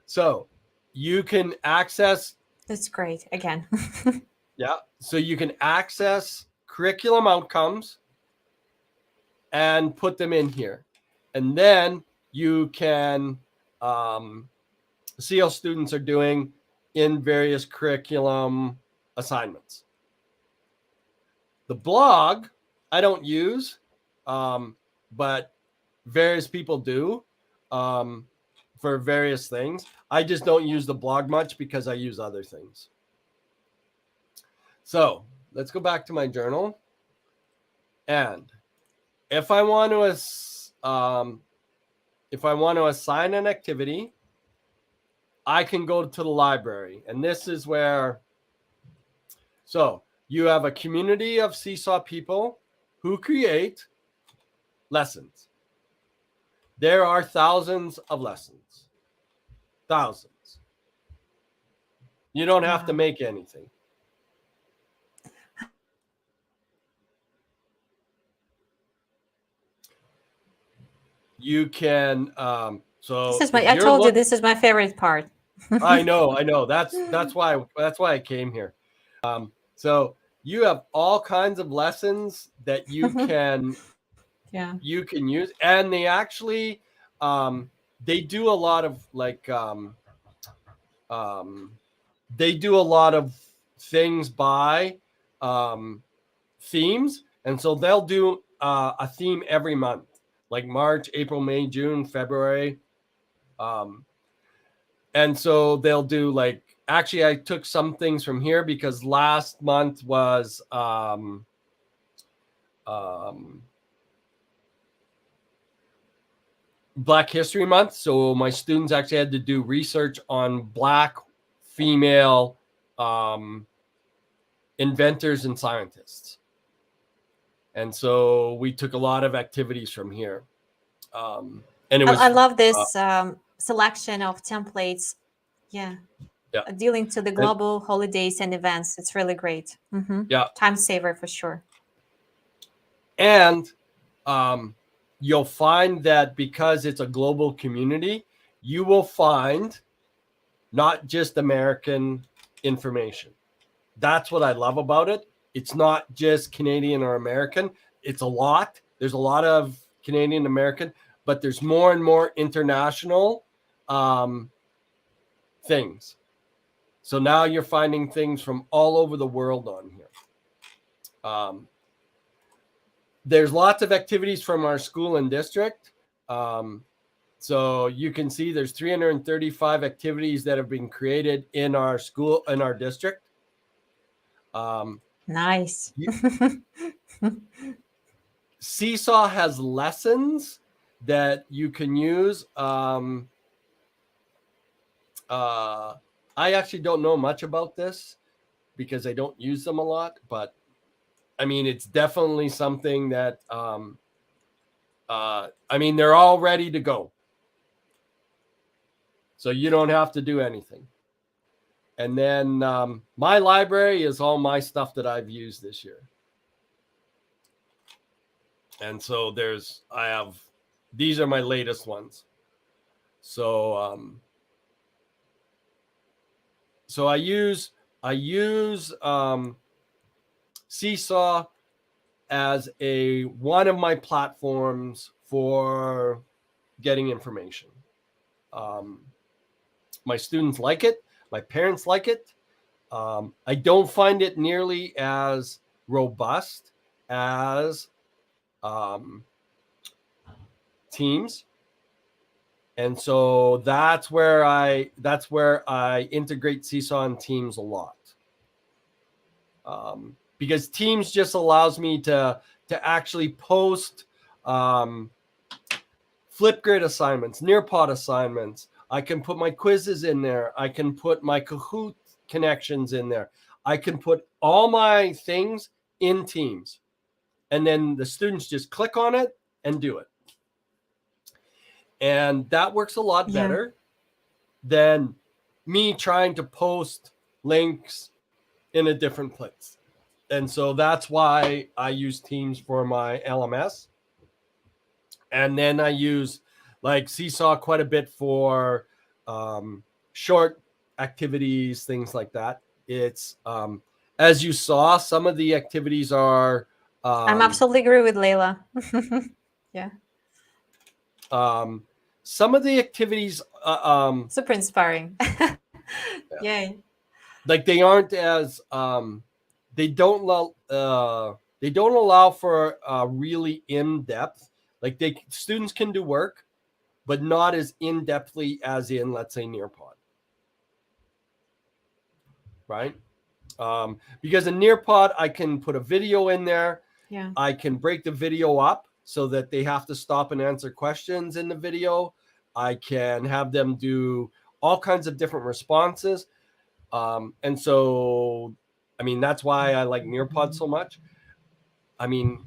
So you can access. That's great. Again. Yeah. So you can access curriculum outcomes and put them in here. And then you can see how students are doing in various curriculum assignments. The blog, I don't use, but various people do for various things. I just don't use the blog much because I use other things. So let's go back to my journal. And if I want to assign an activity, I can go to the library, and this is where, so you have a community of Seesaw people who create lessons. There are thousands of lessons. Thousands. You don't have to Wow. make anything. You can so This is if I you're told you this is my favorite part. I know. That's why I came here. So you have all kinds of lessons that you can Yeah. use, and they actually they do a lot of they do a lot of things by themes, and so they'll do a theme every month, like March, April, May, June, February. And so they'll do like, actually I took some things from here because last month was Black History Month. So my students actually had to do research on Black female inventors and scientists. And so we took a lot of activities from here. And it was I love this selection of templates. Yeah. Yeah. Dealing to the global holidays and events. It's really great. Yeah. Time saver for sure. And you'll find that because it's a global community, you will find not just American information. That's what I love about it. It's not just Canadian or American. It's a lot. There's a lot of Canadian American, but there's more and more international things. So now you're finding things from all over the world on here. There's lots of activities from our school and district. So you can see there's 335 activities that have been created in our school, in our district. Nice. Seesaw has lessons that you can use. I actually don't know much about this because I don't use them a lot, but I mean, it's definitely something that, I mean, they're all ready to go. So you don't have to do anything. And then my library is all my stuff that I've used this year. And so these are my latest ones. So, so I use Seesaw as one of my platforms for getting information. My students like it. My parents like it. I don't find it nearly as robust as Teams. And so that's where I integrate Seesaw and Teams a lot. Because Teams just allows me to actually post Flipgrid assignments, Nearpod assignments. I can put my quizzes in there. I can put my Kahoot connections in there. I can put all my things in Teams. And then the students just click on it and do it. And that works a lot better than me trying to post links in a different place. And so that's why I use Teams for my LMS. And then I use like Seesaw quite a bit for short activities, things like that. It's as you saw, some of the activities are I'm absolutely agree with Layla. Yeah. Some of the activities Super inspiring. Yay. Like they aren't as they don't allow for really in-depth. Like students can do work, but not as in-depthly as in, let's say, Nearpod. Right? Because in Nearpod, I can put a video in there. Yeah. I can break the video up so that they have to stop and answer questions in the video. I can have them do all kinds of different responses. And so, I mean, that's why I like Nearpod so much. I mean,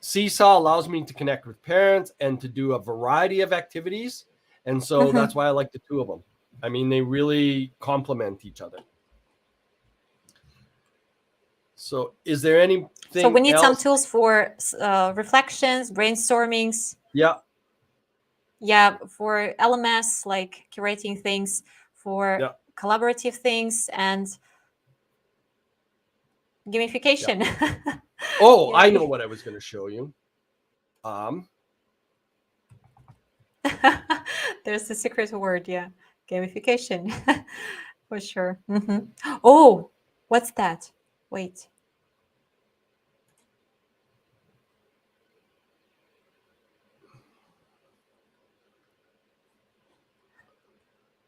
Seesaw allows me to connect with parents and to do a variety of activities. And so that's why I like the two of them. I mean, they really complement each other. So is there anything So we need else? some tools for reflections, brainstormings. Yeah. Yeah, for LMS, like curating things, for Yeah. collaborative things, and gamification. Oh, I Yay. know what I was going to show you. There's the secret word, yeah. Gamification. For sure. Oh, what's that? Wait.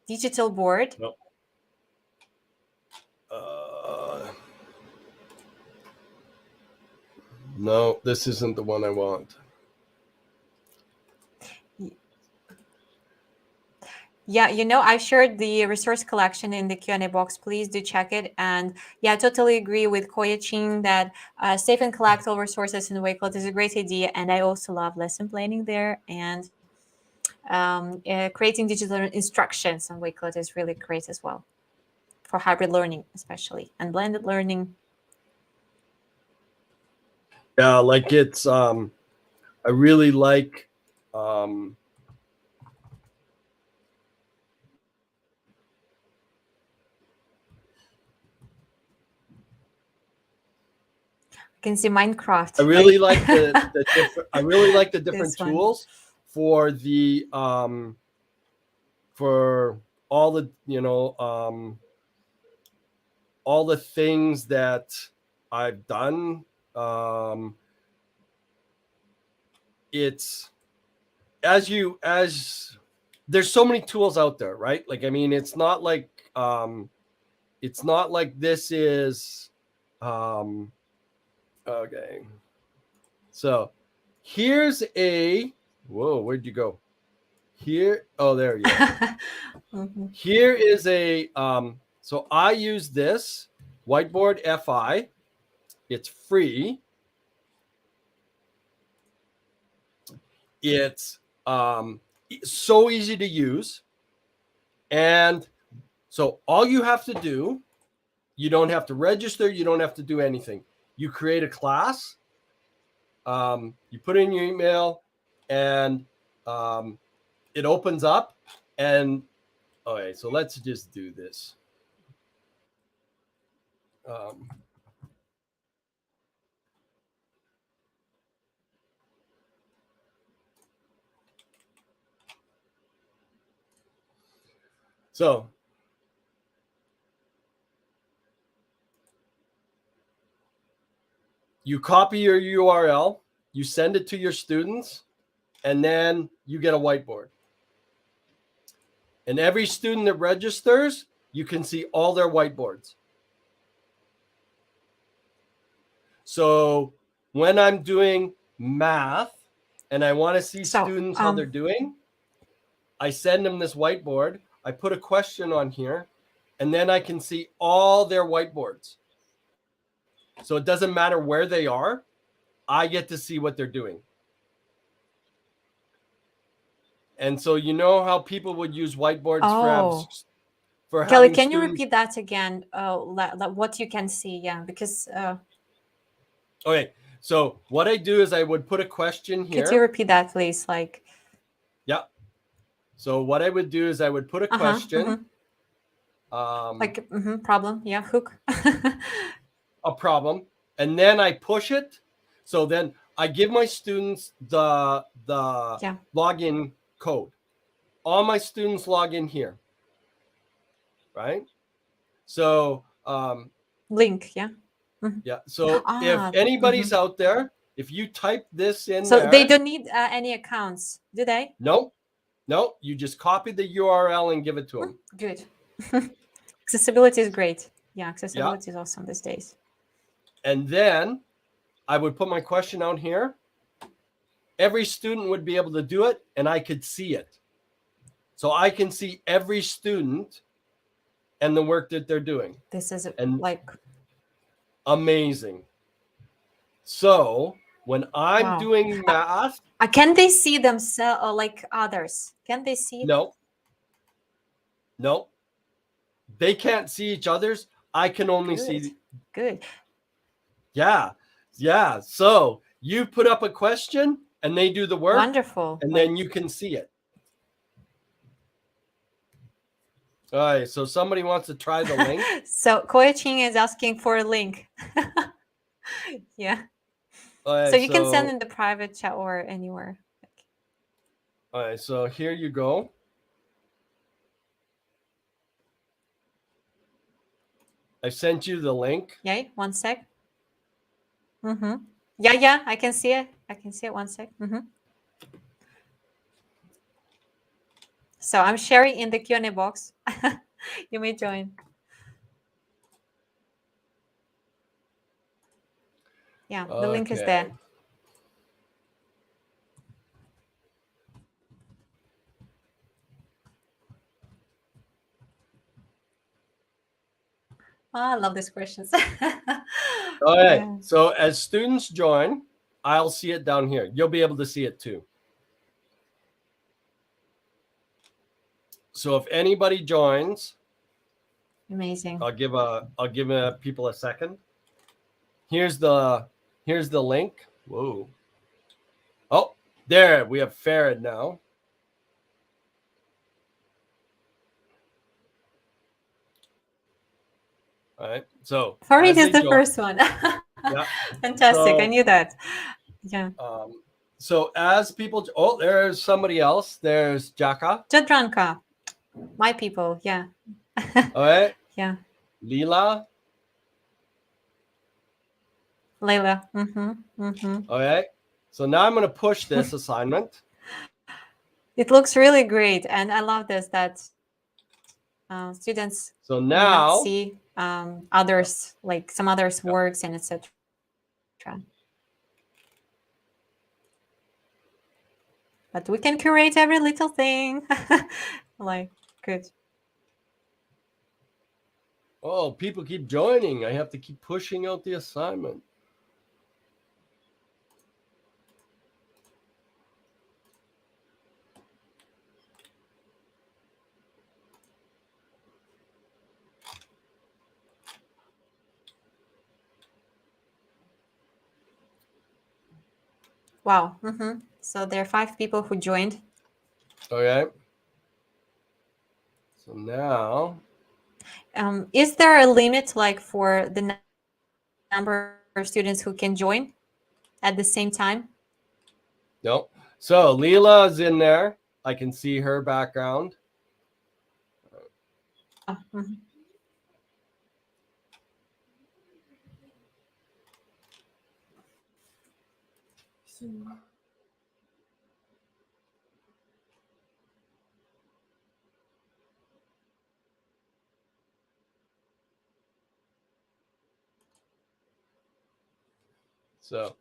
Digital board. No. No, this isn't the one I want. Yeah, I shared the resource collection in the Q&A box. Please do check it. And yeah, I totally agree with Koya Ching that save and collect all resources in Wakelet is a great idea. And I also love lesson planning there. And creating digital instructions on Wakelet is really great as well for hybrid learning, especially, and blended learning. Yeah, like it's I really like You can see Minecraft. I really right? like the different This one. tools for the for all the all the things that I've done. It's as there's so many tools out there, right? Like, I mean, it's not like this is okay. So here's a where'd you go? Here, oh, there you go. Here is a so I use this whiteboard FI. It's free. It's so easy to use. And so all you have to do, you don't have to register, you don't have to do anything. You create a class, you put in your email, and it opens up. And okay, so let's just do this. So you copy your URL, you send it to your students, and then you get a whiteboard. And every student that registers, you can see all their whiteboards. So when I'm doing math and I want to see students how they're doing, I send them this whiteboard. I put a question on here, and then I can see all their whiteboards. So it doesn't matter where they are. I get to see what they're doing. And so you know how people would use whiteboards for Kelly, can you repeat that again? What you can see, yeah, because okay. So what I do is I would put a question here. Could you repeat that, please? Yeah. So what I would do is I would put a question. Problem, yeah, hook. A problem, and then I push it. So then I give my students the login code. All my students log in here, right? So link, yeah. Yeah. So if anybody's out there, if you type this in, so they don't need any accounts, do they? No. You just copy the URL and give it to them. Good. Accessibility is great. Yeah, accessibility is awesome these days. And then I would put my question out here. Every student would be able to do it, and I could see it. So I can see every student and the work that they're doing. This is And like amazing. So when I'm wow. doing math, Can they see themselves like others? Can they see? no, they can't see each other's. I can only Good. see. Good. Yeah. So you put up a question and they do the work. Wonderful. And Like, then you can see it. All right. So somebody wants to try the link. so Koya Ching is asking for a link. Yeah. All right, So you can send in the private chat or anywhere. All right. So here you go. I sent you the link. Yeah. 1 sec. Yeah. I can see it. 1 sec. So I'm sharing in the Q&A box. You may join. Yeah, the link is there. Oh, I love these questions. All right. Yeah. So as students join, I'll see it down here. You'll be able to see it too. So if anybody joins, amazing. I'll give people a second. Here's the link. Whoa. Oh, there we have Farad now. All right. So Farid is the first one. Yeah. Fantastic. So, I knew that. Yeah. So as people, there's somebody else. There's Jaka. Jadranka. My people. Yeah. All right. Yeah. Leela. Layla. All right. So now I'm going to push this assignment. It looks really great. And I love this, that students so now see others, like some others' works and etc. But we can curate every little thing. Like, good. Oh, people keep joining. I have to keep pushing out the assignment. Wow. So there are 5 people who joined. Okay. So now, is there a limit, like, for the number of students who can join at the same time? No. So Leela is in there. I can see her background. So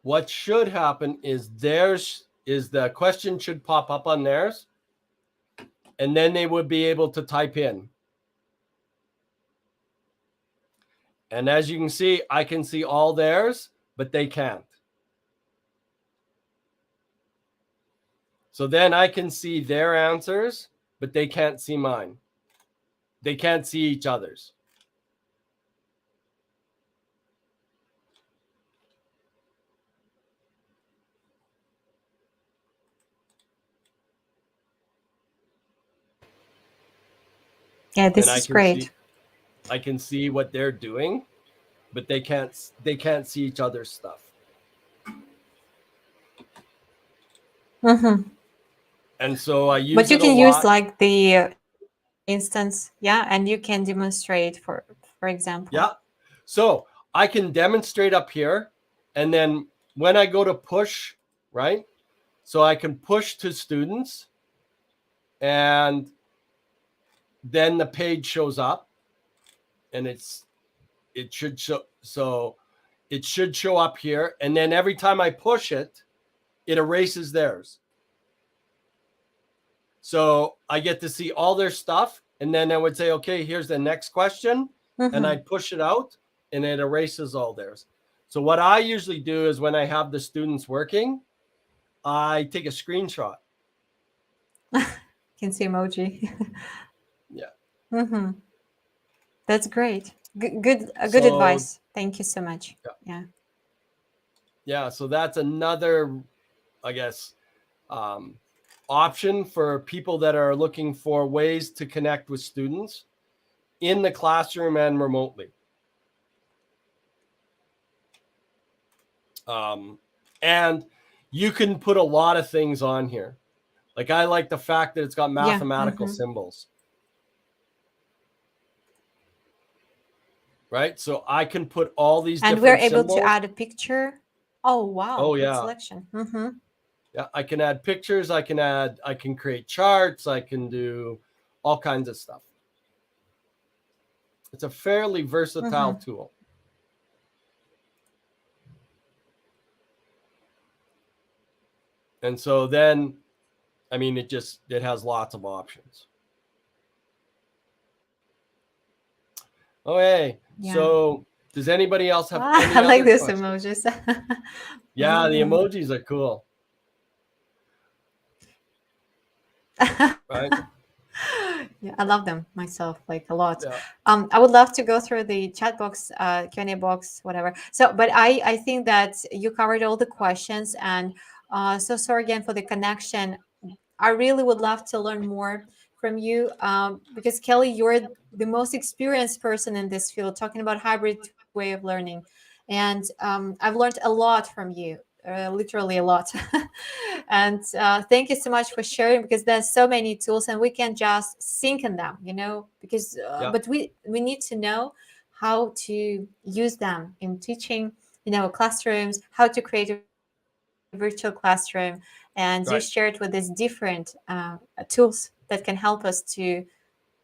what should happen is the question should pop up on theirs, and then they would be able to type in. And as you can see, I can see all theirs, but they can't. So then I can see their answers, but they can't see mine. They can't see each other's. Yeah, this is great. I can see what they're doing, but they can't see each other's stuff. And so I use. But you can use like the instance, and you can demonstrate for example. Yeah. So I can demonstrate up here, and then when I go to push, right? So I can push to students, and then the page shows up, and it should show. So it should show up here, and then every time I push it, it erases theirs. So I get to see all their stuff, and then I would say, okay, here's the next question, and I'd push it out, and it erases all theirs. So what I usually do is when I have the students working, I take a screenshot. Can see emoji. Yeah. That's great. Good So, advice. Thank you so much. Yeah. Yeah. So that's another, I guess, option for people that are looking for ways to connect with students in the classroom and remotely. And you can put a lot of things on here. Like I like the fact that it's got mathematical symbols. Right? So I can put all these and different we're able symbols. to add a picture. Oh wow. Oh, Good yeah. selection. Yeah, I can add pictures, I can create charts, I can do all kinds of stuff. It's a fairly versatile tool. And so then, I mean, it has lots of options. Okay. Yeah. So does anybody else have any I like other this questions? emojis. Yeah, the emojis are cool. Right? Yeah, I love them myself, like a lot. Yeah. I would love to go through the chat box, Q&A box, whatever. So, but I think that you covered all the questions, and so sorry again for the connection. I really would love to learn more from you, because Kelly, you're the most experienced person in this field, talking about hybrid way of learning, and I've learned a lot from you. Literally a lot. And thank you so much for sharing, because there's so many tools and we can just sync in them, because but we need to know how to use them in teaching, classrooms, how to create a virtual classroom. And you shared with us different tools that can help us to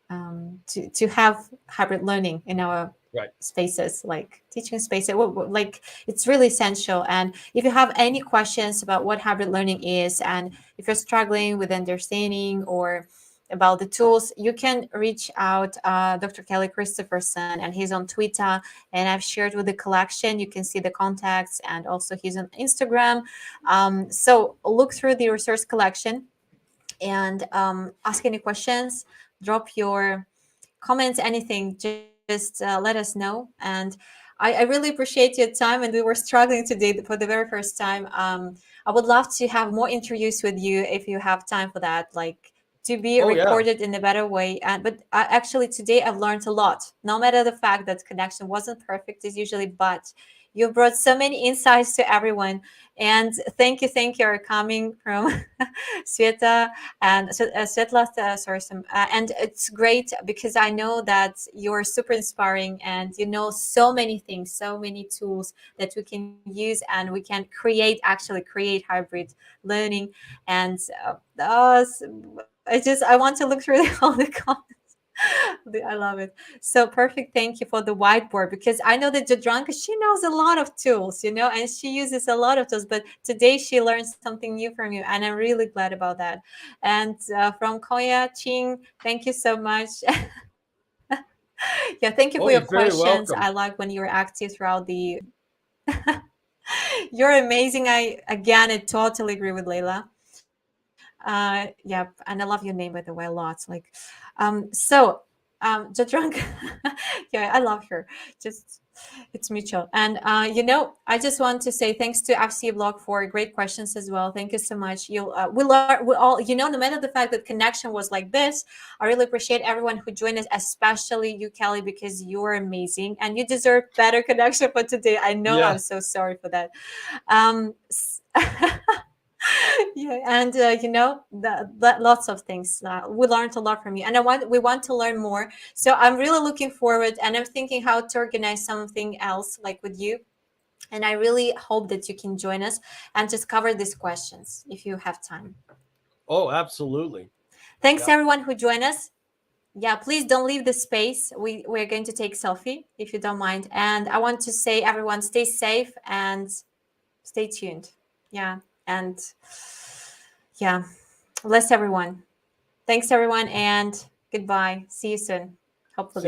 have hybrid learning in our spaces, like teaching spaces. Like it's really essential. And if you have any questions about what hybrid learning is, and if you're struggling with understanding or about the tools, you can reach out Dr. Kelly Christopherson, and he's on Twitter, and I've shared with the collection. You can see the contacts, and also he's on Instagram. So look through the resource collection and ask any questions, drop your comments, anything, just let us know. And I really appreciate your time, and we were struggling today for the very first time. I would love to have more interviews with you if you have time for that, like to be recorded in a better way. But actually today I've learned a lot, no matter the fact that connection wasn't perfect as usually, but you brought so many insights to everyone. And thank you are coming from Sveta and Svetla, and it's great because I know that you're super inspiring, and you know so many things, so many tools that we can use, and we can actually create hybrid learning. And I want to look through all the comments. I love it. So perfect. Thank you for the whiteboard, because I know that Jadranka, she knows a lot of tools, and she uses a lot of tools, but today she learned something new from you, and I'm really glad about that. And from Koya Ching, thank you so much. Yeah, thank you for your questions. I like when you're active throughout the You're amazing. I totally agree with Layla. Yeah, and I love your name, by the way, a lot. Jadranka, yeah, I love her. Just it's mutual. And I just want to say thanks to FCA Blog for great questions as well. Thank you so much. We all, no matter the fact that connection was like this, I really appreciate everyone who joined us, especially you, Kelly, because you're amazing and you deserve better connection for today. I know. I'm so sorry for that. Yeah, and lots of things. We learned a lot from you, and we want to learn more. So I'm really looking forward, and I'm thinking how to organize something else like with you. And I really hope that you can join us and just cover these questions if you have time. Oh, absolutely. Thanks everyone who joined us. Yeah, please don't leave the space. We're going to take selfie if you don't mind. And I want to say, everyone, stay safe and stay tuned. Yeah, and yeah, bless everyone. Thanks, everyone, and goodbye. See you soon. Hopefully.